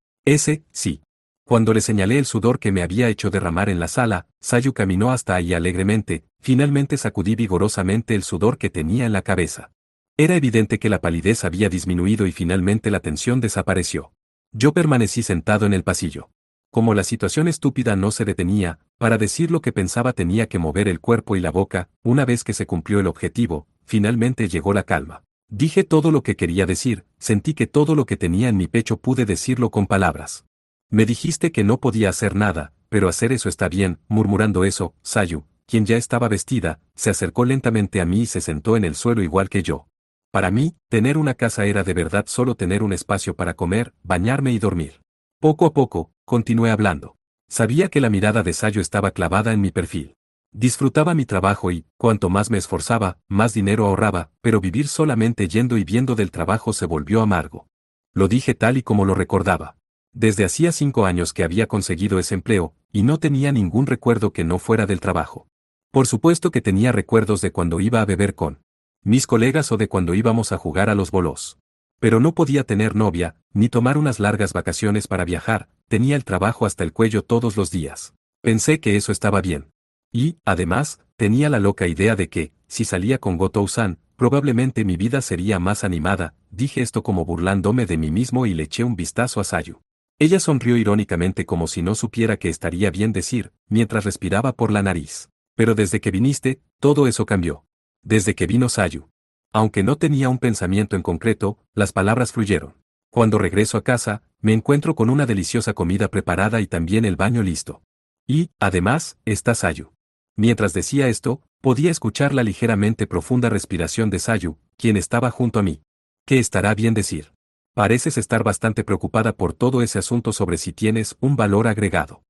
Sí. Cuando le señalé el sudor que me había hecho derramar en la sala, Sayu caminó hasta ahí alegremente, finalmente sacudí vigorosamente el sudor que tenía en la cabeza. Era evidente que la palidez había disminuido y finalmente la tensión desapareció. Yo permanecí sentado en el pasillo. Como la situación estúpida no se detenía, para decir lo que pensaba tenía que mover el cuerpo y la boca, una vez que se cumplió el objetivo, finalmente llegó la calma. Dije todo lo que quería decir, sentí que todo lo que tenía en mi pecho pude decirlo con palabras. Me dijiste que no podía hacer nada, pero hacer eso está bien, murmurando eso, Sayu, quien ya estaba vestida, se acercó lentamente a mí y se sentó en el suelo igual que yo. Para mí, tener una casa era de verdad solo tener un espacio para comer, bañarme y dormir. Poco a poco, continué hablando. Sabía que la mirada de Sayu estaba clavada en mi perfil. Disfrutaba mi trabajo y, cuanto más me esforzaba, más dinero ahorraba, pero vivir solamente yendo y viendo del trabajo se volvió amargo. Lo dije tal y como lo recordaba. Desde hacía 5 años que había conseguido ese empleo, y no tenía ningún recuerdo que no fuera del trabajo. Por supuesto que tenía recuerdos de cuando iba a beber con mis colegas o de cuando íbamos a jugar a los bolos. Pero no podía tener novia, ni tomar unas largas vacaciones para viajar, tenía el trabajo hasta el cuello todos los días. Pensé que eso estaba bien. Y, además, tenía la loca idea de que, si salía con Gotou-san, probablemente mi vida sería más animada, dije esto como burlándome de mí mismo y le eché un vistazo a Sayu. Ella sonrió irónicamente como si no supiera que estaría bien decir, mientras respiraba por la nariz. Pero desde que viniste, todo eso cambió. Desde que vino Sayu. Aunque no tenía un pensamiento en concreto, las palabras fluyeron. Cuando regreso a casa, me encuentro con una deliciosa comida preparada y también el baño listo. Y, además, está Sayu. Mientras decía esto, podía escuchar la ligeramente profunda respiración de Sayu, quien estaba junto a mí. ¿Qué estará bien decir? Pareces estar bastante preocupada por todo ese asunto sobre si tienes un valor agregado.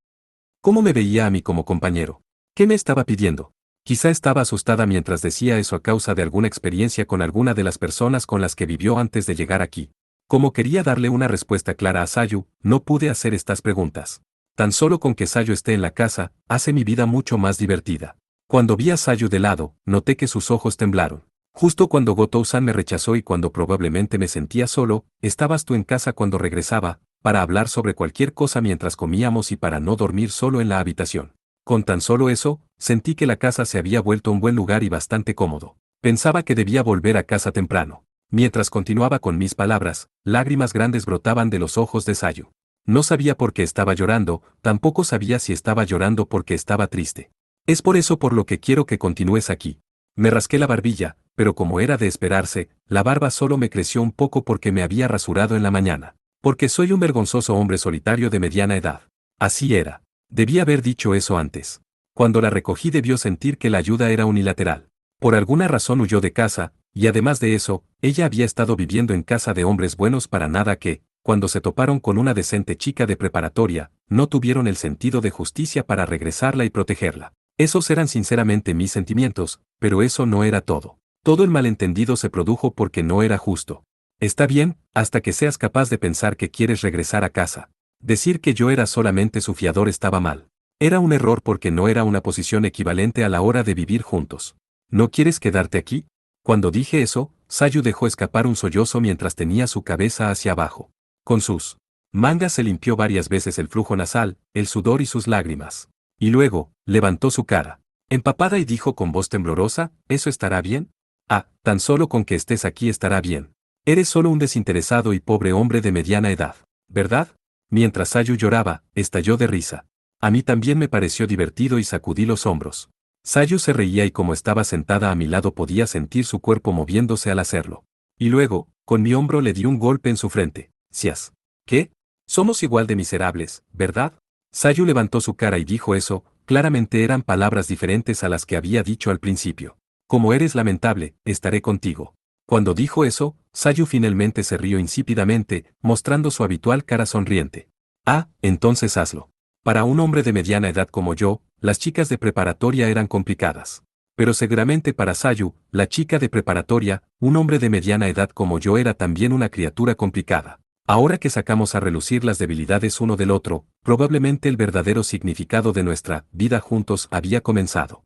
¿Cómo me veía a mí como compañero? ¿Qué me estaba pidiendo? Quizá estaba asustada mientras decía eso a causa de alguna experiencia con alguna de las personas con las que vivió antes de llegar aquí. Como quería darle una respuesta clara a Sayu, no pude hacer estas preguntas. Tan solo con que Sayu esté en la casa, hace mi vida mucho más divertida. Cuando vi a Sayu de lado, noté que sus ojos temblaron. Justo cuando Gotou-san me rechazó y cuando probablemente me sentía solo, estabas tú en casa cuando regresaba, para hablar sobre cualquier cosa mientras comíamos y para no dormir solo en la habitación. Con tan solo eso, sentí que la casa se había vuelto un buen lugar y bastante cómodo. Pensaba que debía volver a casa temprano. Mientras continuaba con mis palabras, lágrimas grandes brotaban de los ojos de Sayu. No sabía por qué estaba llorando, tampoco sabía si estaba llorando porque estaba triste. Es por eso por lo que quiero que continúes aquí. Me rasqué la barbilla, pero como era de esperarse, la barba solo me creció un poco porque me había rasurado en la mañana. Porque soy un vergonzoso hombre solitario de mediana edad. Así era. Debí haber dicho eso antes. Cuando la recogí debió sentir que la ayuda era unilateral. Por alguna razón huyó de casa, y además de eso, ella había estado viviendo en casa de hombres buenos para nada que, cuando se toparon con una decente chica de preparatoria, no tuvieron el sentido de justicia para regresarla y protegerla. Esos eran sinceramente mis sentimientos, pero eso no era todo. Todo el malentendido se produjo porque no era justo. Está bien, hasta que seas capaz de pensar que quieres regresar a casa. Decir que yo era solamente su fiador estaba mal. Era un error porque no era una posición equivalente a la hora de vivir juntos. ¿No quieres quedarte aquí? Cuando dije eso, Sayu dejó escapar un sollozo mientras tenía su cabeza hacia abajo. Con sus mangas se limpió varias veces el flujo nasal, el sudor y sus lágrimas. Y luego, levantó su cara, empapada y dijo con voz temblorosa, ¿eso estará bien? Ah, tan solo con que estés aquí estará bien. Eres solo un desinteresado y pobre hombre de mediana edad, ¿verdad? Mientras Sayu lloraba, estalló de risa. A mí también me pareció divertido y sacudí los hombros. Sayu se reía y como estaba sentada a mi lado podía sentir su cuerpo moviéndose al hacerlo. Y luego, con mi hombro le di un golpe en su frente. Sias. ¿Qué? Somos igual de miserables, ¿verdad? Sayu levantó su cara y dijo eso, claramente eran palabras diferentes a las que había dicho al principio. Como eres lamentable, estaré contigo. Cuando dijo eso, Sayu finalmente se rió insípidamente, mostrando su habitual cara sonriente. Ah, entonces hazlo. Para un hombre de mediana edad como yo, las chicas de preparatoria eran complicadas. Pero seguramente para Sayu, la chica de preparatoria, un hombre de mediana edad como yo era también una criatura complicada. Ahora que sacamos a relucir las debilidades uno del otro, probablemente el verdadero significado de nuestra vida juntos había comenzado.